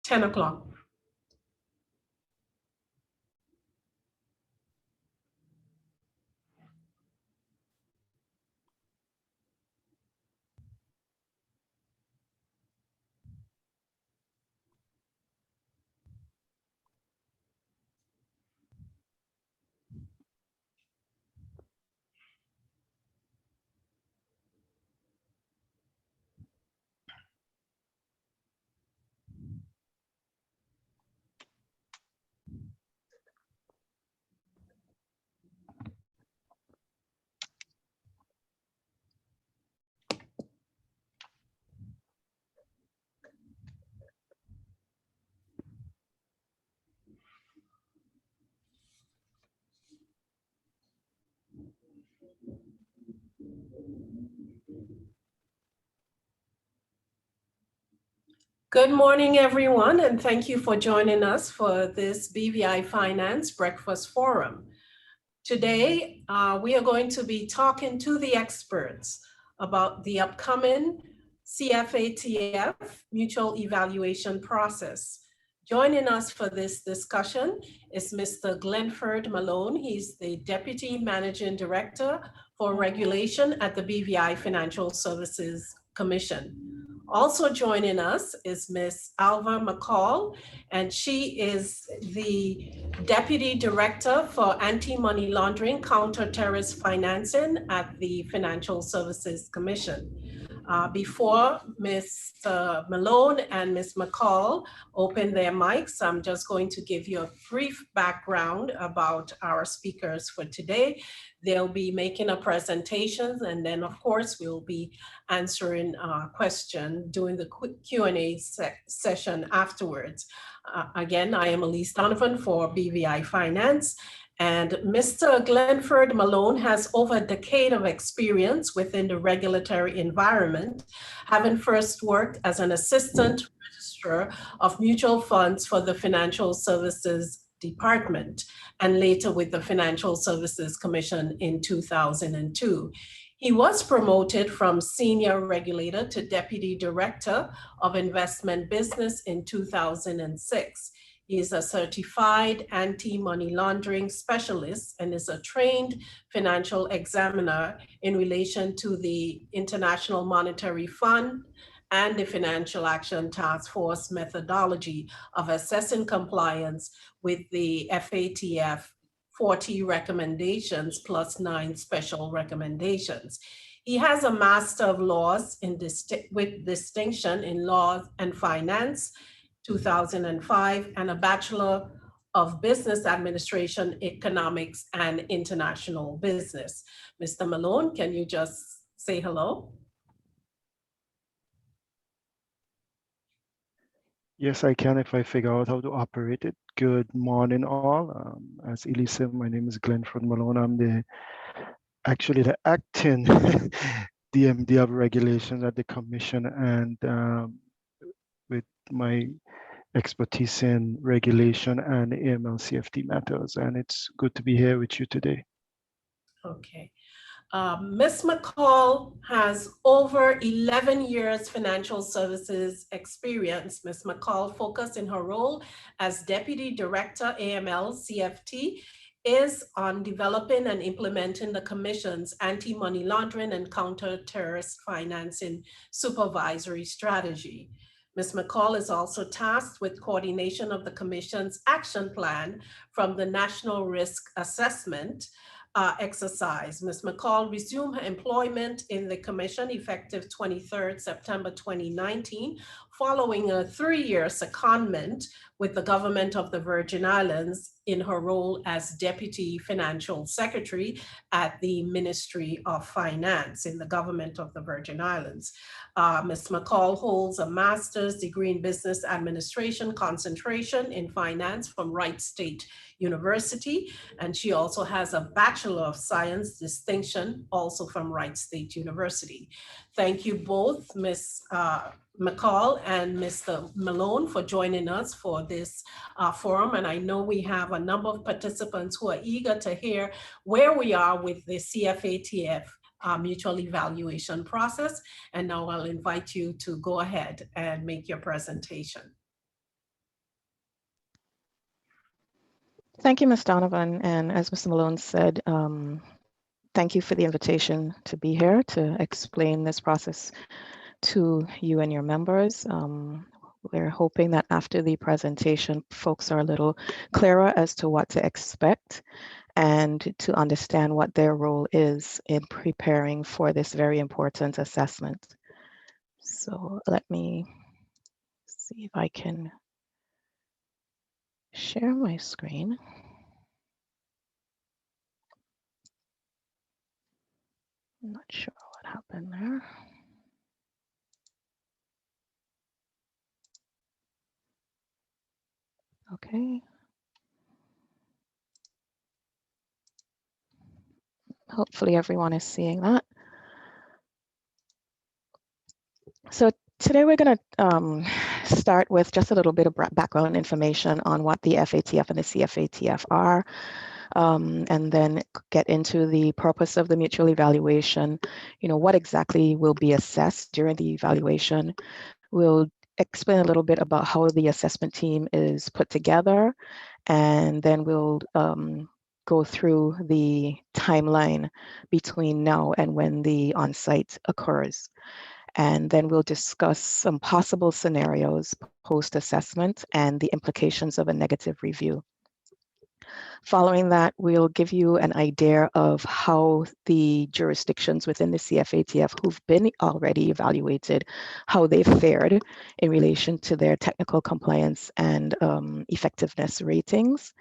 10 o'clock. Good morning, everyone, and thank you for joining us for this BVI Finance Breakfast Forum. Today, we are going to be talking to the experts about the upcoming CFATF Mutual Evaluation process. Joining us for this discussion is Mr. Glenford Malone. He's the Deputy Managing Director for Regulation at the BVI Financial Services Commission. Also joining us is Ms. Alva McCall, and she is the Deputy Director for Anti-Money Laundering, Counter-Terrorist Financing at the Financial Services Commission. Before Mr. Malone and Ms. McCall open their mics, I'm just going to give you a brief background about our speakers for today. They'll be making a presentation, and then of course we'll be answering questions during the Q&A session afterwards. Again, I am Elise Donovan for BVI Finance, and Mr. Glenford Malone has over a decade of experience within the regulatory environment, having first worked as an assistant registrar of mutual funds for the Financial Services Department, and later with the Financial Services Commission in 2002. He was promoted from Senior Regulator to Deputy Director of Investment Business in 2006. He is a certified anti-money laundering specialist and is a trained financial examiner in relation to the International Monetary Fund and the Financial Action Task Force methodology of assessing compliance with the FATF 40 recommendations plus 9 special recommendations. He has a Master of Laws with distinction in Law and Finance, 2005, and a Bachelor of Business Administration, Economics, and International Business. Mr. Malone, can you just say hello? Yes, I can if I figure out how to operate it. Good morning, all. As Elise said, my name is Glenford Malone. I'm actually the acting DMD of regulations at the Commission, and with my expertise in regulation and AML CFT matters. And it's good to be here with you today. Okay. Ms. McCall has over 11 years financial services experience. Ms. McCall focused in her role as Deputy Director AML CFT is on developing and implementing the Commission's anti-money laundering and counter-terrorist financing supervisory strategy. Ms. McCall is also tasked with coordination of the Commission's action plan from the National Risk Assessment exercise. Ms. McCall resumed her employment in the Commission effective 23rd September 2019, following a 3-year secondment with the Government of the Virgin Islands in her role as Deputy Financial Secretary at the Ministry of Finance in the Government of the Virgin Islands. Ms. McCall holds a master's degree in Business Administration, concentration in finance from Wright State University, and she also has a Bachelor of Science distinction also from Wright State University. Thank you both, Ms. McCall and Mr. Malone, for joining us for this forum. And I know we have a number of participants who are eager to hear where we are with the CFATF mutual evaluation process. And now I'll invite you to go ahead and make your presentation. Thank you, Ms. Donovan. And as Mr. Malone said, thank you for the invitation to be here to explain this process to you and your members. We're hoping that after the presentation, folks are a little clearer as to what to expect and to understand what their role is in preparing for this very important assessment. So let me see if I can share my screen. I'm not sure what happened there. Okay. Hopefully everyone is seeing that. So today we're going to start with just a little bit of background information on what the FATF and the CFATF are, and then get into the purpose of the mutual evaluation, what exactly will be assessed during the evaluation. We'll explain a little bit about how the assessment team is put together, and then we'll go through the timeline between now and when the on-site occurs. And then we'll discuss some possible scenarios post-assessment and the implications of a negative review. Following that, we'll give you an idea of how the jurisdictions within the CFATF who've been already evaluated, how they fared in relation to their technical compliance and effectiveness ratings.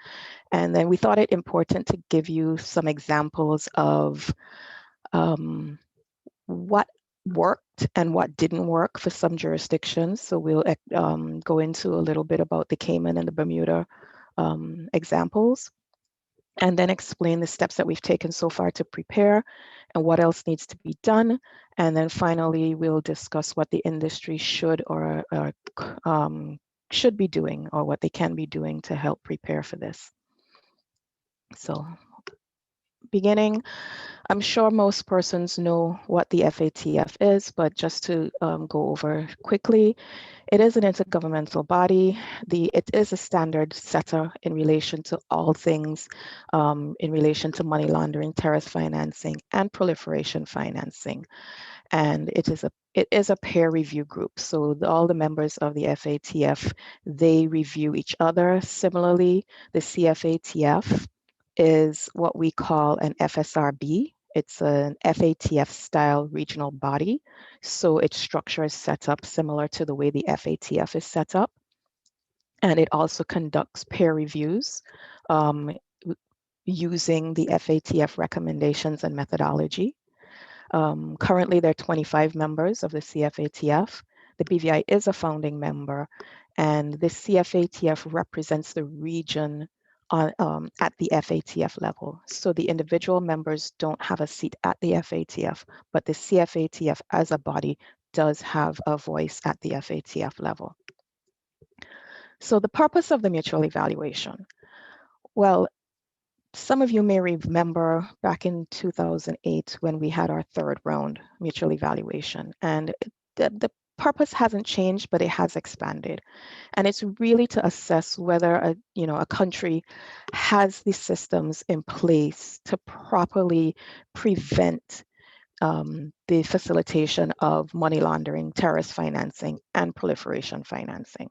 And then we thought it important to give you some examples of what worked and what didn't work for some jurisdictions. So we'll go into a little bit about the Cayman and the Bermuda examples, and then explain the steps that we've taken so far to prepare and what else needs to be done. And then finally, we'll discuss what the industry should or should be doing, or what they can be doing to help prepare for this. So beginning, I'm sure most persons know what the FATF is, but just to go over quickly, it is an intergovernmental body. It is a standard setter in relation to all things in relation to money laundering, terrorist financing, and proliferation financing. And it is a peer review group. So all the members of the FATF, they review each other. Similarly, the CFATF is what we call an FSRB. It's an FATF style regional body. So its structure is set up similar to the way the FATF is set up. And it also conducts peer reviews using the FATF recommendations and methodology. Currently, there are 25 members of the CFATF. The BVI is a founding member, and the CFATF represents the region at the FATF level. So the individual members don't have a seat at the FATF, but the CFATF as a body does have a voice at the FATF level. So the purpose of the mutual evaluation. Well, some of you may remember back in 2008 when we had our third round mutual evaluation, and the purpose hasn't changed, but it has expanded. And it's really to assess whether a country has the systems in place to properly prevent the facilitation of money laundering, terrorist financing, and proliferation financing.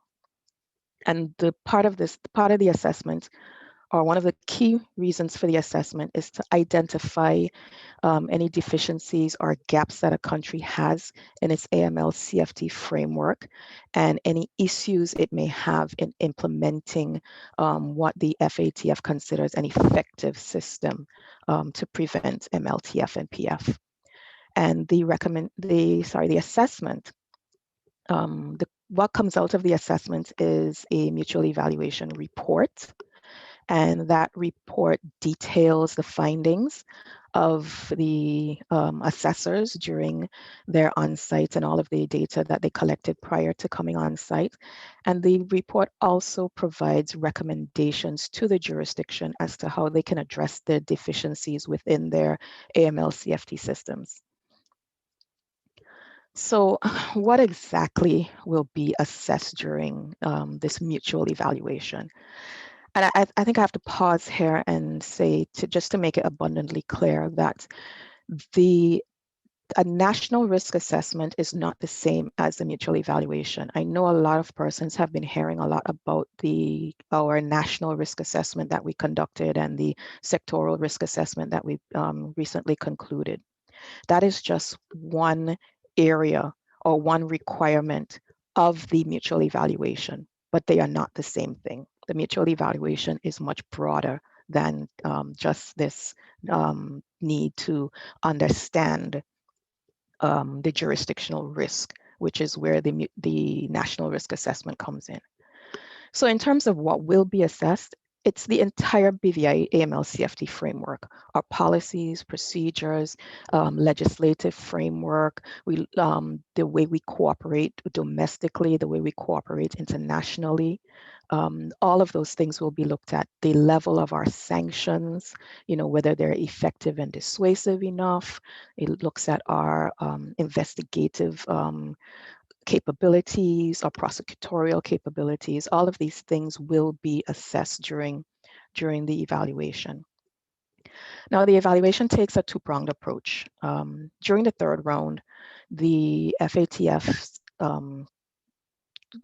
And the part of the assessment, or one of the key reasons for the assessment, is to identify any deficiencies or gaps that a country has in its AML CFT framework, and any issues it may have in implementing what the FATF considers an effective system to prevent MLTF and PF. And the assessment, what comes out of the assessment is a mutual evaluation report. And that report details the findings of the assessors during their on-site and all of the data that they collected prior to coming on-site. And the report also provides recommendations to the jurisdiction as to how they can address the deficiencies within their AML CFT systems. So what exactly will be assessed during this mutual evaluation? And I think I have to pause here and say, just to make it abundantly clear, that a national risk assessment is not the same as the mutual evaluation. I know a lot of persons have been hearing a lot about our national risk assessment that we conducted and the sectoral risk assessment that we recently concluded. That is just one area or one requirement of the mutual evaluation, but they are not the same thing. The mutual evaluation is much broader than just this need to understand the jurisdictional risk, which is where the national risk assessment comes in. So in terms of what will be assessed, it's the entire BVI AML CFT framework, our policies, procedures, legislative framework, the way we cooperate domestically, the way we cooperate internationally. All of those things will be looked at. The level of our sanctions, whether they're effective and dissuasive enough. It looks at our investigative capabilities or prosecutorial capabilities. All of these things will be assessed during the evaluation. Now, the evaluation takes a two-pronged approach. During the third round, the FATF's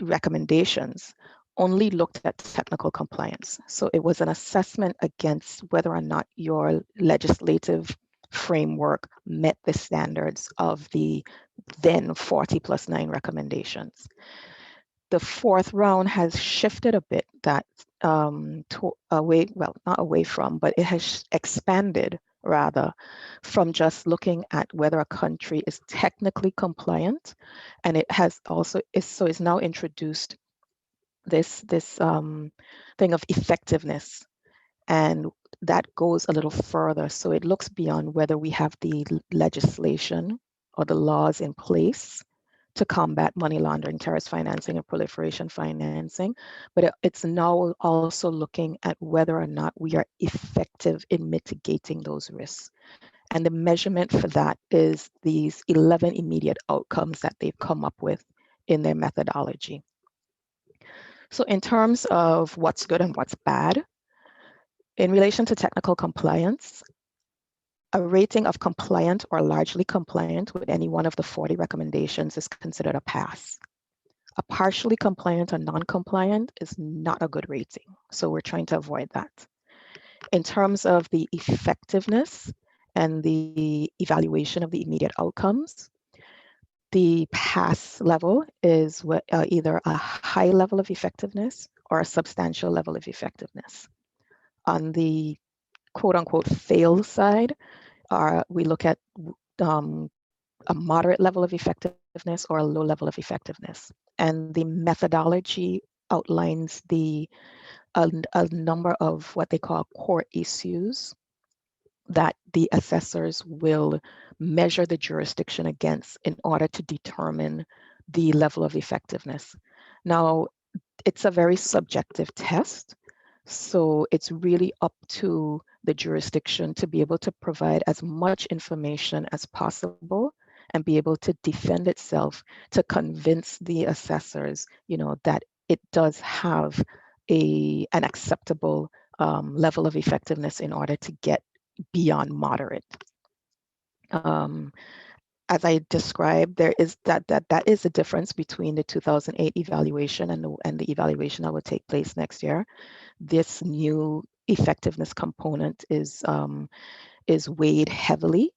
recommendations only looked at technical compliance. So it was an assessment against whether or not your legislative framework met the standards of the then 40+9 recommendations. The fourth round has shifted a bit that away, well, not away from, but it has expanded rather from just looking at whether a country is technically compliant, and it has also is now introduced this thing of effectiveness, and that goes a little further. So it looks beyond whether we have the legislation or the laws in place to combat money laundering, terrorist financing, and proliferation financing, but it's now also looking at whether or not we are effective in mitigating those risks. And the measurement for that is these 11 immediate outcomes that they've come up with in their methodology. So in terms of what's good and what's bad, in relation to technical compliance, a rating of compliant or largely compliant with any one of the 40 recommendations is considered a pass. A partially compliant or non-compliant is not a good rating, so we're trying to avoid that. In terms of the effectiveness and the evaluation of the immediate outcomes, the pass level is either a high level of effectiveness or a substantial level of effectiveness. On the quote-unquote fail side, we look at a moderate level of effectiveness or a low level of effectiveness. And the methodology outlines a number of what they call core issues that the assessors will measure the jurisdiction against in order to determine the level of effectiveness. Now, it's a very subjective test, so it's really up to the jurisdiction to be able to provide as much information as possible and be able to defend itself to convince the assessors, that it does have an acceptable level of effectiveness in order to get beyond moderate. As I described, there is that is the difference between the 2008 evaluation and the evaluation that will take place next year. This new effectiveness component is weighed heavily,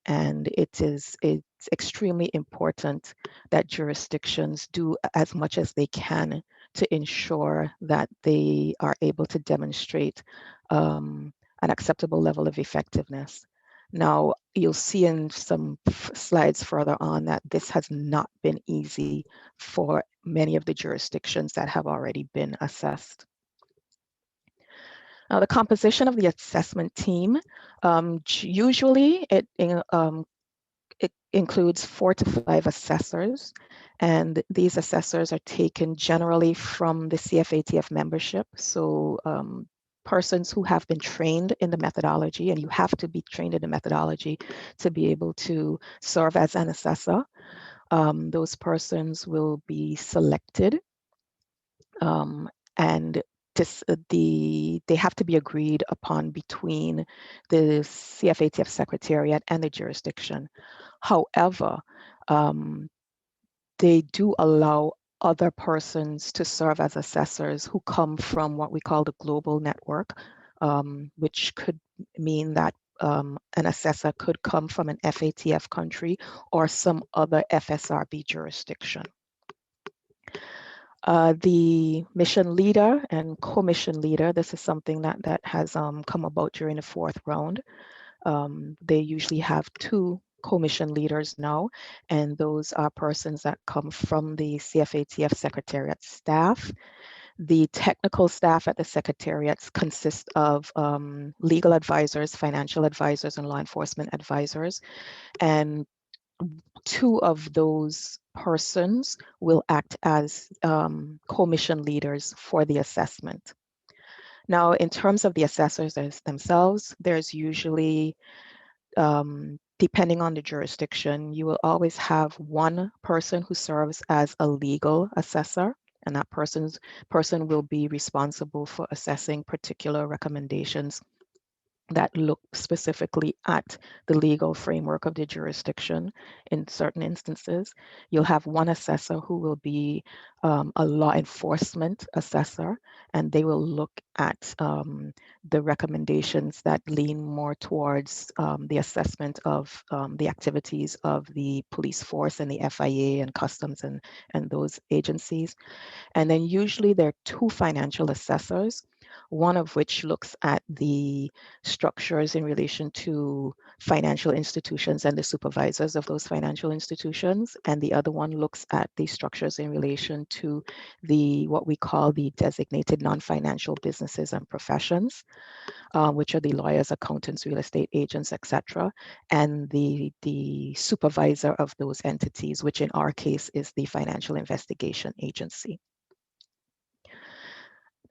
and it's extremely important that jurisdictions do as much as they can to ensure that they are able to demonstrate an acceptable level of effectiveness. Now, you'll see in some slides further on that this has not been easy for many of the jurisdictions that have already been assessed. Now, the composition of the assessment team, usually it includes 4 to 5 assessors, and these assessors are taken generally from the CFATF membership. So persons who have been trained in the methodology, and you have to be trained in the methodology to be able to serve as an assessor. Those persons will be selected, and they have to be agreed upon between the CFATF Secretariat and the jurisdiction. However, they do allow other persons to serve as assessors who come from what we call the global network, which could mean that an assessor could come from an FATF country or some other FSRB jurisdiction. The mission leader and co-mission leader, this is something that has come about during the fourth round. They usually have 2 co-mission leaders now, and those are persons that come from the CFATF Secretariat staff. The technical staff at the Secretariats consist of legal advisors, financial advisors, and law enforcement advisors. And 2 of those persons will act as co-mission leaders for the assessment. Now, in terms of the assessors themselves, there's usually, depending on the jurisdiction, you will always have 1 person who serves as a legal assessor, and that person will be responsible for assessing particular recommendations that look specifically at the legal framework of the jurisdiction. In certain instances, you'll have 1 assessor who will be a law enforcement assessor, and they will look at the recommendations that lean more towards the assessment of the activities of the police force and the FIA and customs and those agencies. And then usually there are 2 financial assessors, one of which looks at the structures in relation to financial institutions and the supervisors of those financial institutions. And the other one looks at the structures in relation to what we call the designated non-financial businesses and professions, which are the lawyers, accountants, real estate agents, etc., and the supervisor of those entities, which in our case is the Financial Investigation Agency.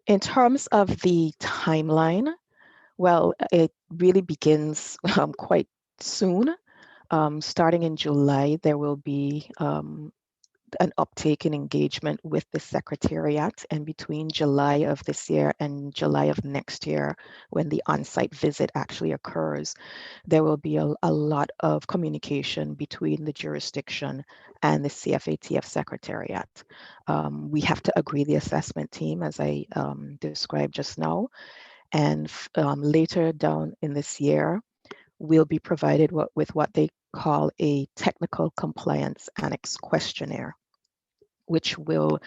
In terms of the timeline, well, it really begins quite soon. Starting in July, there will be an uptake in engagement with the Secretariat, and between July of this year and July of next year, when the on-site visit actually occurs, there will be a lot of communication between the jurisdiction and the CFATF Secretariat. We have to agree the assessment team, as I described just now, and later down in this year, we'll be provided with what they call a technical compliance annex questionnaire, which will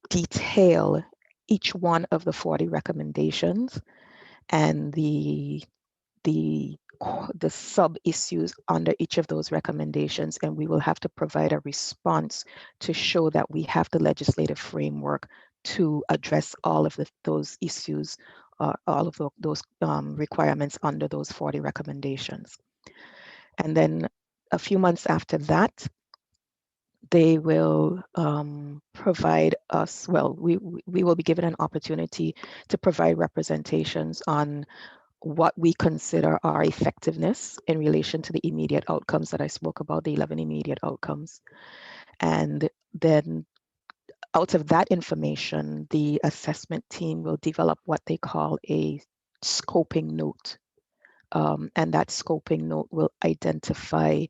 detail each one of the 40 recommendations and the sub-issues under each of those recommendations, and we will have to provide a response to show that we have the legislative framework to address all of those issues, all of those requirements under those 40 recommendations. And then a few months after that, they will provide us, well, we will be given an opportunity to provide representations on what we consider our effectiveness in relation to the immediate outcomes that I spoke about, the 11 immediate outcomes. And then out of that information, the assessment team will develop what they call a scoping note. And that scoping note will identify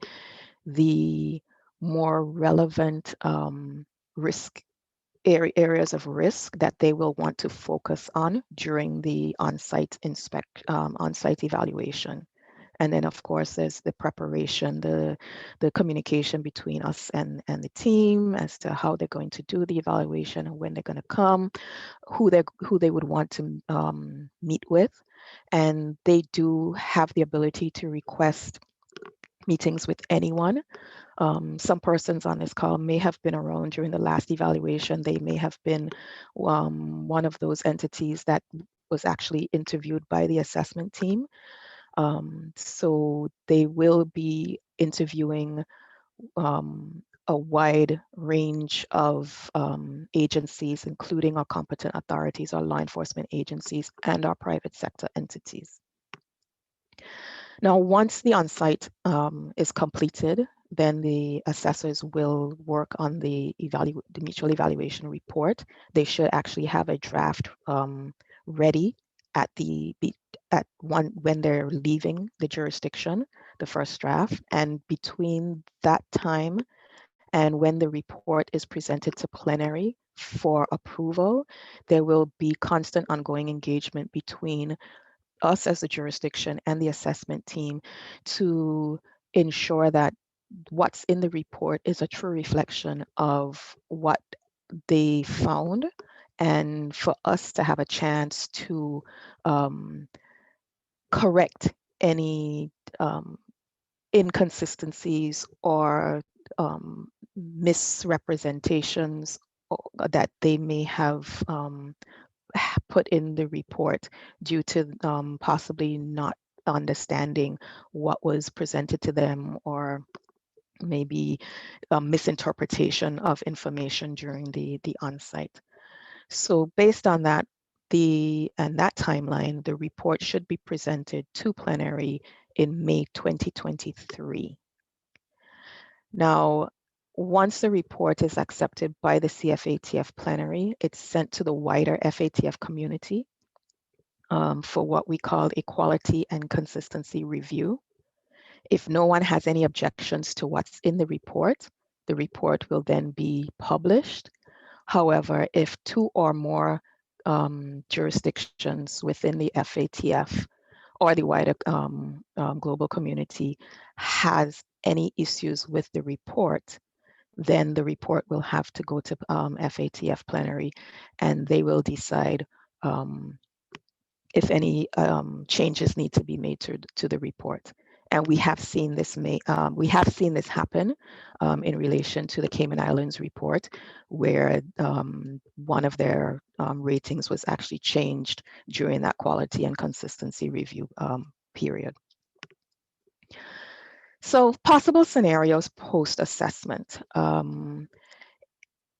the more relevant areas of risk that they will want to focus on during the on-site evaluation. And then, of course, there's the preparation, the communication between us and the team as to how they're going to do the evaluation and when they're going to come, who they would want to meet with. And they do have the ability to request meetings with anyone. Some persons on this call may have been around during the last evaluation. They may have been one of those entities that was actually interviewed by the assessment team. So they will be interviewing a wide range of agencies, including our competent authorities, our law enforcement agencies, and our private sector entities. Now, once the on-site is completed, then the assessors will work on the mutual evaluation report. They should actually have a draft ready when they're leaving the jurisdiction, the first draft. And between that time and when the report is presented to plenary for approval, there will be constant ongoing engagement between us as a jurisdiction and the assessment team to ensure that what's in the report is a true reflection of what they found, and for us to have a chance to correct any inconsistencies or misrepresentations that they may have put in the report due to possibly not understanding what was presented to them, or maybe a misinterpretation of information during the on-site. So based on that, that timeline, the report should be presented to plenary in May 2023. Now, once the report is accepted by the CFATF plenary, it's sent to the wider FATF community for what we call a quality and consistency review. If no one has any objections to what's in the report will then be published. However, if two or more jurisdictions within the FATF or the wider global community has any issues with the report, then the report will have to go to FATF plenary, and they will decide if any changes need to be made to the report. And we have seen this happen in relation to the Cayman Islands report, where one of their ratings was actually changed during that quality and consistency review period. So possible scenarios post-assessment.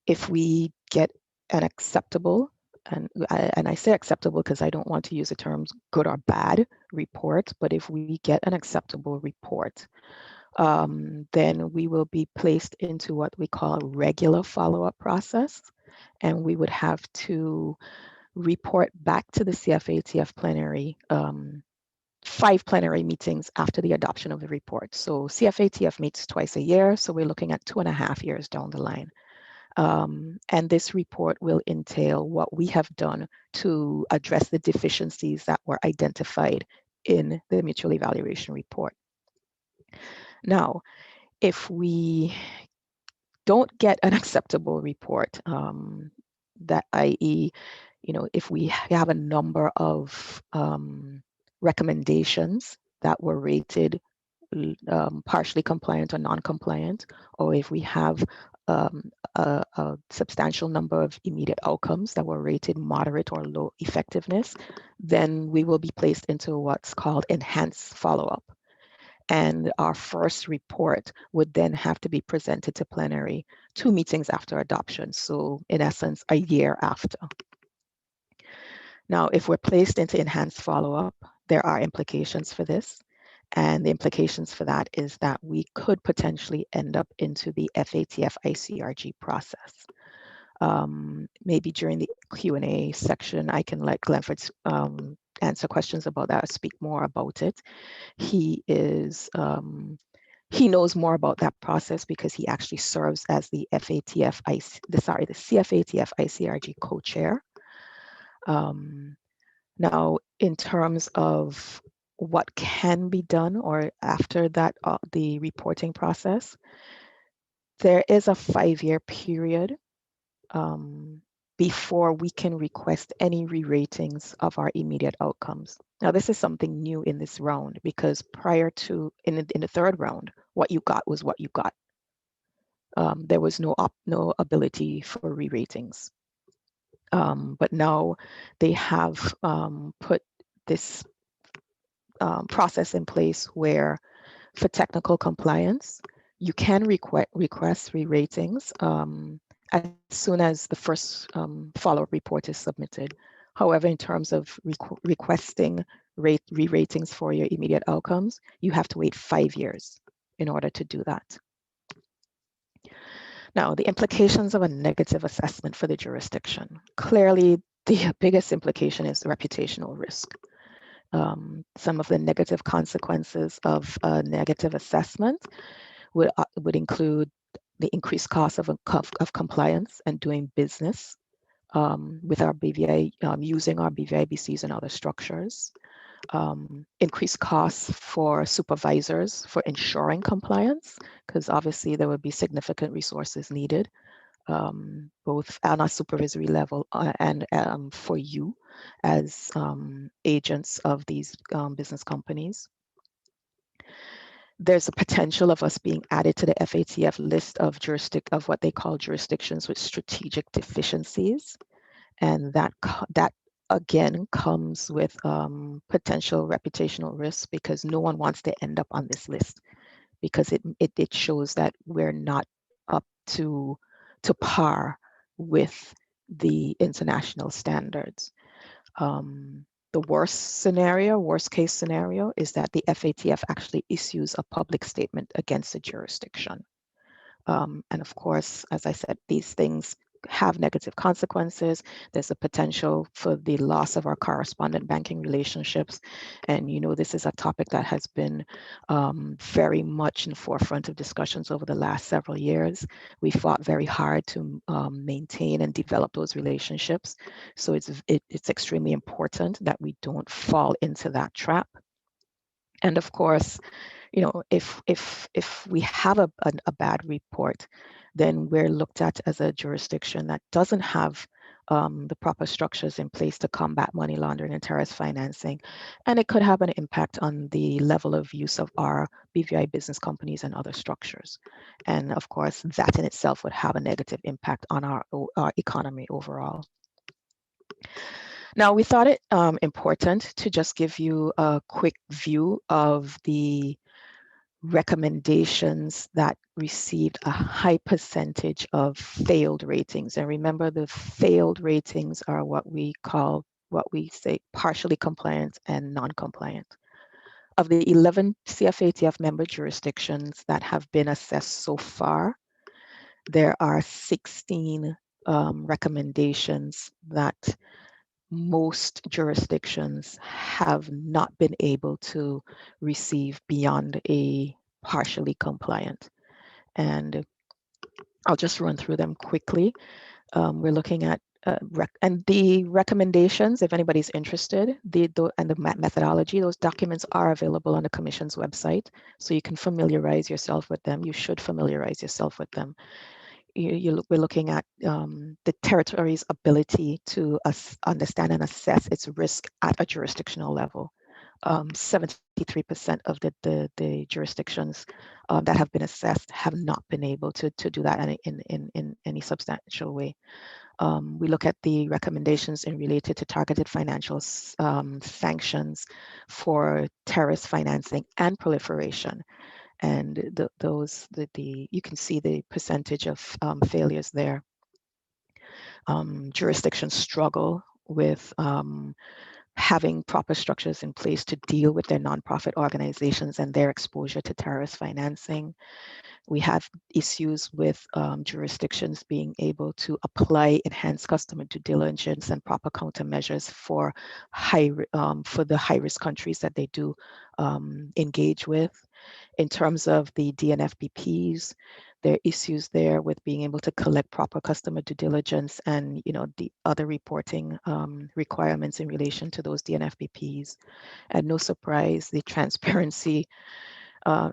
If we get an acceptable, and I say acceptable because I don't want to use the terms good or bad report, but if we get an acceptable report, then we will be placed into what we call a regular follow-up process, and we would have to report back to the CFATF plenary 5 plenary meetings after the adoption of the report. So CFATF meets twice a year, so we're looking at 2.5 years down the line. And this report will entail what we have done to address the deficiencies that were identified in the mutual evaluation report. Now, if we don't get an acceptable report, that i.e., if we have a number of recommendations that were rated partially compliant or non-compliant, or if we have a substantial number of immediate outcomes that were rated moderate or low effectiveness, then we will be placed into what's called enhanced follow-up. And our first report would then have to be presented to plenary 2 meetings after adoption. So in essence, a year after. Now, if we're placed into enhanced follow-up, there are implications for this. And the implications for that is that we could potentially end up into the FATF ICRG process. Maybe during the Q&A section, I can let Glenford answer questions about that, or speak more about it. He knows more about that process because he actually serves as the CFATF ICRG co-chair. Now, in terms of what can be done or after that, the reporting process, there is a 5-year period before we can request any re-ratings of our immediate outcomes. Now, this is something new in this round because prior to, in the 3rd round, what you got was what you got. There was no ability for re-ratings. But now they have put this process in place where for technical compliance, you can request re-ratings as soon as the first follow-up report is submitted. However, in terms of requesting re-ratings for your immediate outcomes, you have to wait 5 years in order to do that. Now, the implications of a negative assessment for the jurisdiction. Clearly, the biggest implication is the reputational risk. Some of the negative consequences of a negative assessment would include the increased cost of compliance and doing business with our BVI, using our BVI BCs and other structures. Increased costs for supervisors for ensuring compliance, because obviously there would be significant resources needed, both on a supervisory level and for you as agents of these business companies. There's a potential of us being added to the FATF list of what they call jurisdictions with strategic deficiencies, and that again comes with potential reputational risk, because no one wants to end up on this list, because it shows that we're not up to par with the international standards. The worst case scenario is that the FATF actually issues a public statement against the jurisdiction. And of course, as I said, these things have negative consequences. There's a potential for the loss of our correspondent banking relationships. And this is a topic that has been very much in the forefront of discussions over the last several years. We fought very hard to maintain and develop those relationships. So it's extremely important that we don't fall into that trap. And of course, if we have a bad report, then we're looked at as a jurisdiction that doesn't have the proper structures in place to combat money laundering and terrorist financing. And it could have an impact on the level of use of our BVI business companies and other structures. And of course, that in itself would have a negative impact on our economy overall. Now, we thought it important to just give you a quick view of the recommendations that received a high percentage of failed ratings. And remember, the failed ratings are what we say partially compliant and non-compliant. Of the 11 CFATF member jurisdictions that have been assessed so far, there are 16 recommendations that most jurisdictions have not been able to receive beyond a partially compliant. And I'll just run through them quickly. We're looking at and the recommendations, if anybody's interested, and the methodology, those documents are available on the Commission's website, so you can familiarize yourself with them. You should familiarize yourself with them. We're looking at the territory's ability to understand and assess its risk at a jurisdictional level. 73% of the jurisdictions that have been assessed have not been able to do that in any substantial way. We look at the recommendations related to targeted financial sanctions for terrorist financing and proliferation. And you can see the percentage of failures there. Jurisdictions struggle with having proper structures in place to deal with their nonprofit organizations and their exposure to terrorist financing. We have issues with jurisdictions being able to apply enhanced customer due diligence and proper countermeasures for the high-risk countries that they do engage with. In terms of the DNFBPs, there are issues there with being able to collect proper customer due diligence and the other reporting requirements in relation to those DNFBPs. And no surprise, the transparency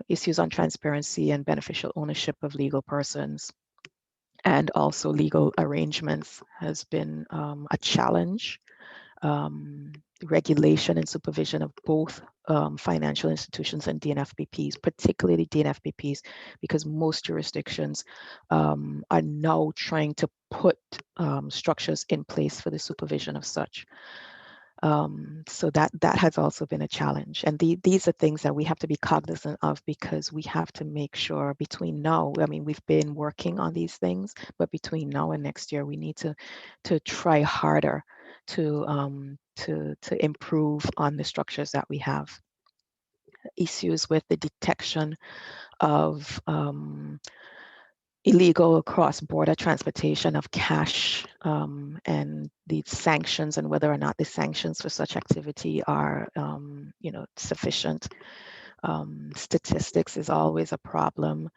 issues on transparency and beneficial ownership of legal persons and also legal arrangements has been a challenge. Regulation and supervision of both financial institutions and DNFBPs, particularly DNFBPs, because most jurisdictions are now trying to put structures in place for the supervision of such. So that has also been a challenge. And these are things that we have to be cognizant of, because we have to make sure between now, we've been working on these things, but between now and next year, we need to try harder to improve on the structures that we have. Issues with the detection of illegal cross-border transportation of cash, and the sanctions, and whether or not the sanctions for such activity are sufficient. Statistics is always a problem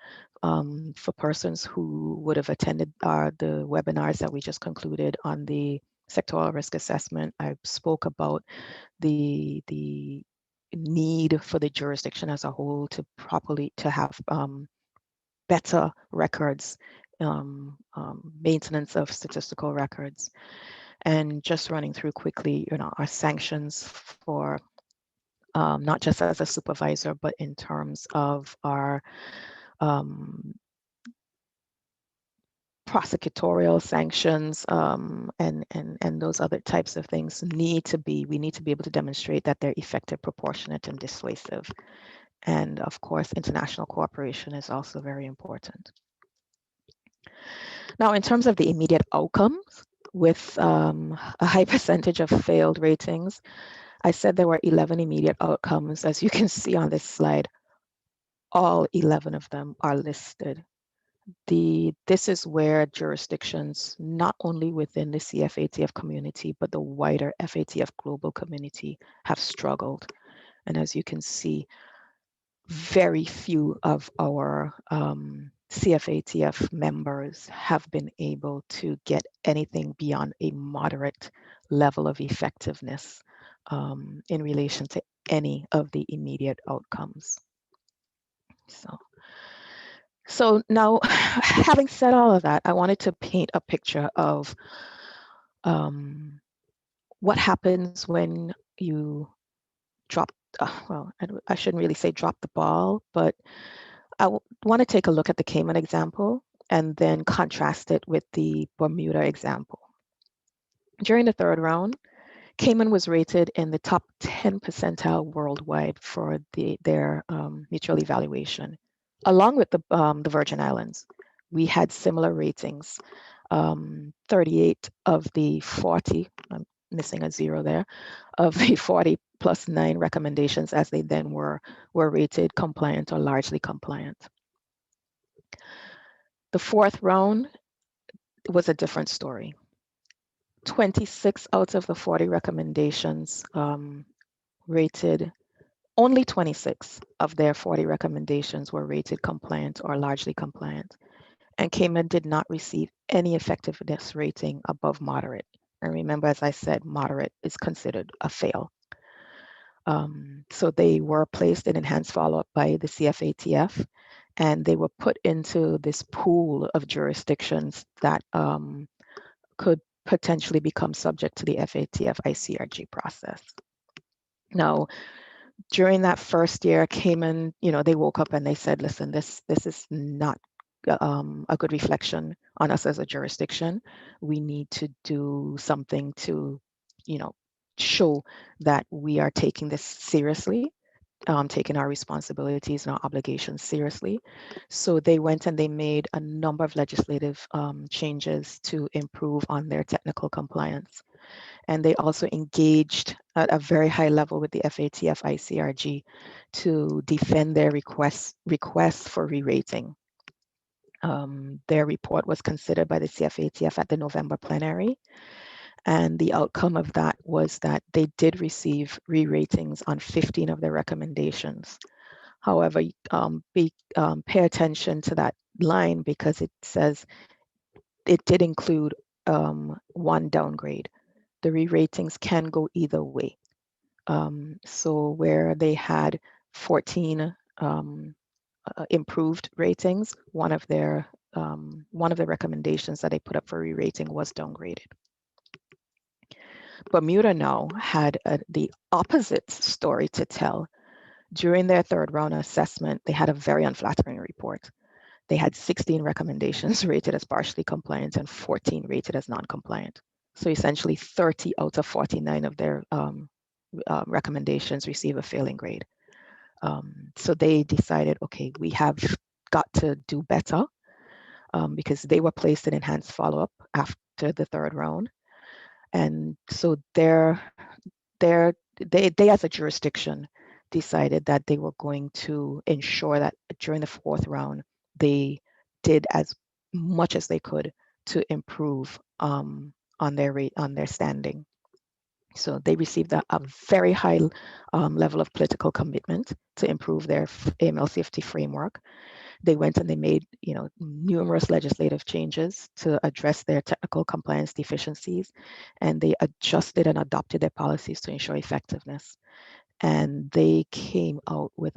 for persons who would have attended the webinars that we just concluded on the sectoral risk assessment. I spoke about the need for the jurisdiction as a whole to have better records, maintenance of statistical records. And just running through quickly, our sanctions for not just as a supervisor, but in terms of our prosecutorial sanctions, and those other types of things we need to be able to demonstrate that they're effective, proportionate, and dissuasive. And of course, international cooperation is also very important. Now, in terms of the immediate outcomes, with a high percentage of failed ratings, I said there were 11 immediate outcomes. As you can see on this slide, all 11 of them are listed. This is where jurisdictions, not only within the CFATF community, but the wider FATF global community, have struggled. And as you can see, very few of our CFATF members have been able to get anything beyond a moderate level of effectiveness in relation to any of the immediate outcomes. So now, having said all of that, I wanted to paint a picture of what happens when you drop, well, I shouldn't really say drop the ball, but I want to take a look at the Cayman example and then contrast it with the Bermuda example. During the third round, Cayman was rated in the top 10 percentile worldwide for their mutual evaluation. Along with the Virgin Islands, we had similar ratings. 38 of the 40, I'm missing a zero there, of the 40 plus 9 recommendations as they then were rated compliant or largely compliant. The fourth round was a different story. 26 out of the 40 recommendations rated, only 26 of their 40 recommendations were rated compliant or largely compliant. And Cayman did not receive any effectiveness rating above moderate. And remember, as I said, moderate is considered a fail. So they were placed in enhanced follow-up by the CFATF, and they were put into this pool of jurisdictions that could potentially become subject to the FATF ICRG process. Now, during that first year, Cayman, they woke up and they said, listen, this is not a good reflection on us as a jurisdiction. We need to do something to, show that we are taking this seriously, taking our responsibilities and our obligations seriously. So they went and they made a number of legislative changes to improve on their technical compliance. And they also engaged at a very high level with the FATF ICRG to defend their request for re-rating. Their report was considered by the CFATF at the November plenary. And the outcome of that was that they did receive re-ratings on 15 of their recommendations. However, pay attention to that line because it says it did include one downgrade. The re-ratings can go either way. So where they had 14 improved ratings, one of the recommendations that they put up for re-rating was downgraded. Bermuda now had the opposite story to tell. During their third round assessment, they had a very unflattering report. They had 16 recommendations rated as partially compliant and 14 rated as non-compliant. So essentially 30 out of 49 of their recommendations receive a failing grade. So they decided, okay, we have got to do better because they were placed in enhanced follow-up after the third round. And so they as a jurisdiction decided that they were going to ensure that during the fourth round, they did as much as they could to improve on their standing. So they received a very high level of political commitment to improve their AML CFT framework. They went and they made, numerous legislative changes to address their technical compliance deficiencies, and they adjusted and adopted their policies to ensure effectiveness. And they came out with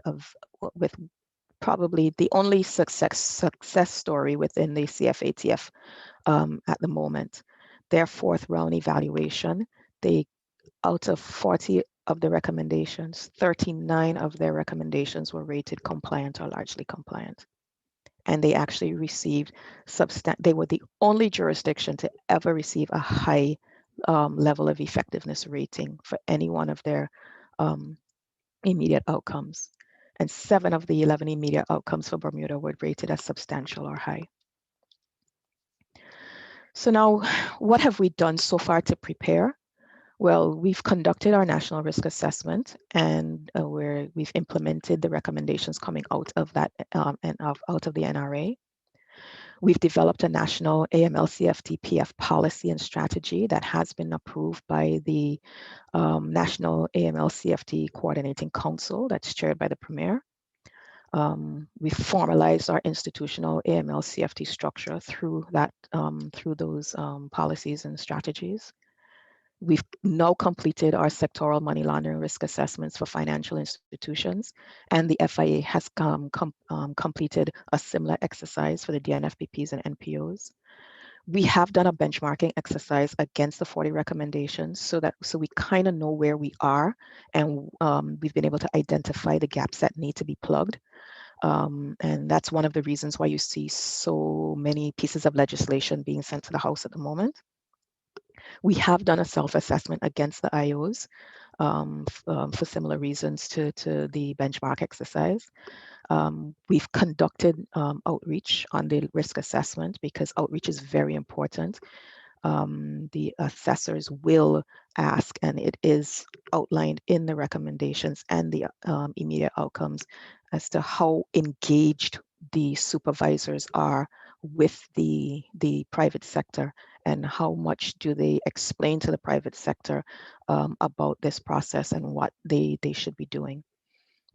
probably the only success story within the CFATF at the moment. Their fourth round evaluation, out of 40 of the recommendations, 39 of their recommendations were rated compliant or largely compliant. And they actually received they were the only jurisdiction to ever receive a high level of effectiveness rating for any one of their immediate outcomes. And 7 of the 11 immediate outcomes for Bermuda were rated as substantial or high. So now, what have we done so far to prepare? Well, we've conducted our national risk assessment, and we've implemented the recommendations coming out of that and out of the NRA. We've developed a national AML CFT PF policy and strategy that has been approved by the National AML CFT Coordinating Council that's chaired by the Premier. We formalized our institutional AML CFT structure through those policies and strategies. We've now completed our sectoral money laundering risk assessments for financial institutions, and the FIA has completed a similar exercise for the DNFBPs and NPOs. We have done a benchmarking exercise against the 40 recommendations so we kind of know where we are, and we've been able to identify the gaps that need to be plugged. And that's one of the reasons why you see so many pieces of legislation being sent to the House at the moment. We have done a self-assessment against the IOs for similar reasons to the benchmark exercise. We've conducted outreach on the risk assessment because outreach is very important. The assessors will ask, and it is outlined in the recommendations and the immediate outcomes as to how engaged the supervisors are with the private sector, and how much do they explain to the private sector about this process and what they should be doing.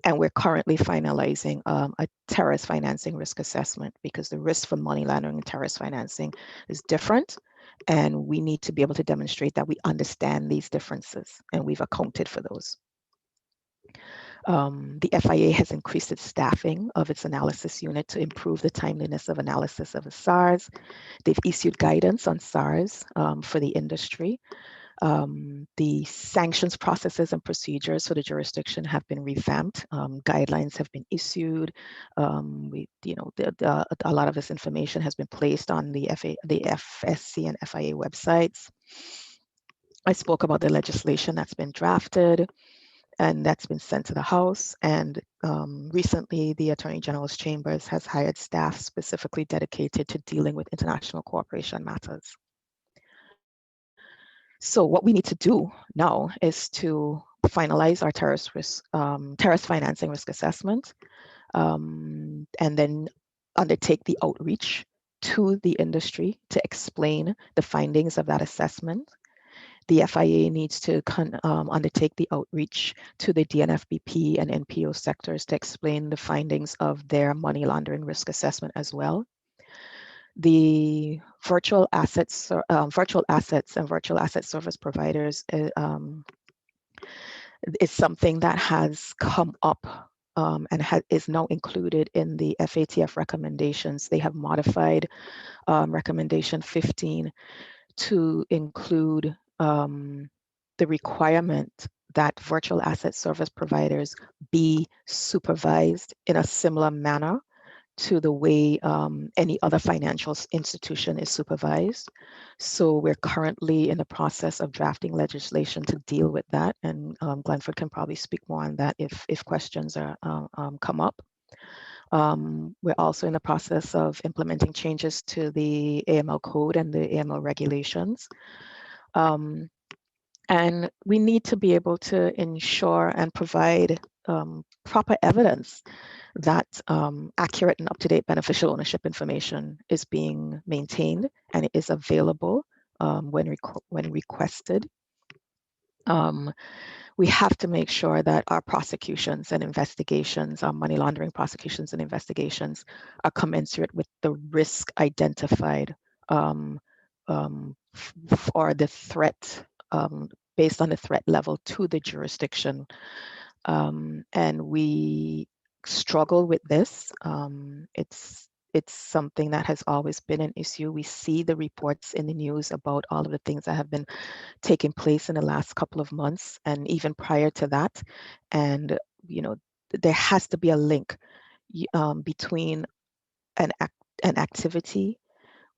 And we're currently finalizing a terrorist financing risk assessment, because the risk for money laundering and terrorist financing is different, and we need to be able to demonstrate that we understand these differences and we've accounted for those. The FIA has increased its staffing of its analysis unit to improve the timeliness of analysis of the SARS. They've issued guidance on SARS for the industry. The sanctions processes and procedures for the jurisdiction have been revamped. Guidelines have been issued. A lot of this information has been placed on the FSC and FIA websites. I spoke about the legislation that's been drafted and that's been sent to the House. And recently, the Attorney General's Chambers has hired staff specifically dedicated to dealing with international cooperation matters. So what we need to do now is to finalize our terrorist financing risk assessment, and then undertake the outreach to the industry to explain the findings of that assessment. The FIA needs to undertake the outreach to the DNFBP and NPO sectors to explain the findings of their money laundering risk assessment as well. The virtual assets and virtual asset service providers is something that has come up and is now included in the FATF recommendations. They have modified recommendation 15 to include the requirement that virtual asset service providers be supervised in a similar manner to the way any other financial institution is supervised. So we're currently in the process of drafting legislation to deal with that, and Glenford can probably speak more on that if questions come up. We're also in the process of implementing changes to the AML code and the AML regulations. And we need to be able to ensure and provide proper evidence that accurate and up-to-date beneficial ownership information is being maintained and it is available when requested. We have to make sure that our prosecutions and investigations, our money laundering prosecutions and investigations, are commensurate with the risk identified or the threat, based on the threat level to the jurisdiction. And we struggle with this. It's something that has always been an issue. We see the reports in the news about all of the things that have been taking place in the last couple of months and even prior to that. And, you know, there has to be a link between an activity,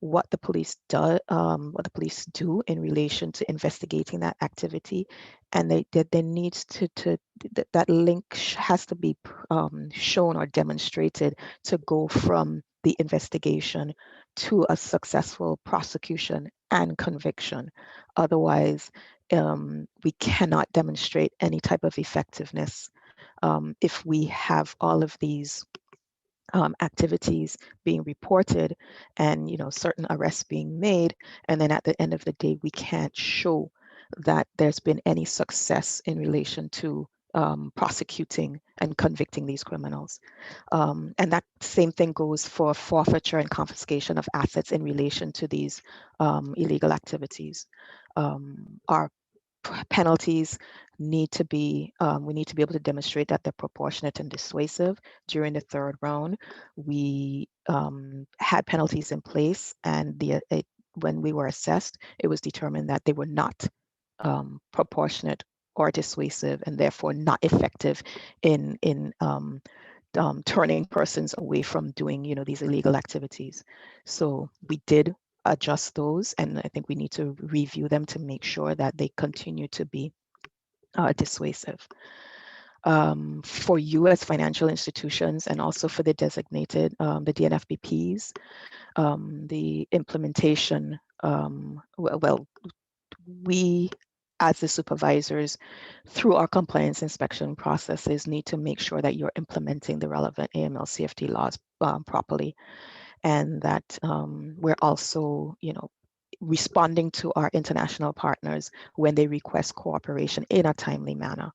what the police do in relation to investigating that activity, and there needs that link has to be shown or demonstrated to go from the investigation to a successful prosecution and conviction. Otherwise, we cannot demonstrate any type of effectiveness if we have all of these activities being reported and, you know, certain arrests being made, and then at the end of the day we can't show that there's been any success in relation to prosecuting and convicting these criminals. And that same thing goes for forfeiture and confiscation of assets in relation to these illegal activities. Our penalties need to be, we need to be able to demonstrate that they're proportionate and dissuasive. During the third round, we had penalties in place, and when we were assessed, it was determined that they were not proportionate or dissuasive, and therefore not effective in turning persons away from doing, you know, these illegal activities. So we did adjust those, and I think we need to review them to make sure that they continue to be dissuasive. For U.S. financial institutions and also for the designated, the DNFBPs, the implementation, we as the supervisors, through our compliance inspection processes, need to make sure that you're implementing the relevant AML CFT laws properly, and that we're also, you know, responding to our international partners when they request cooperation in a timely manner.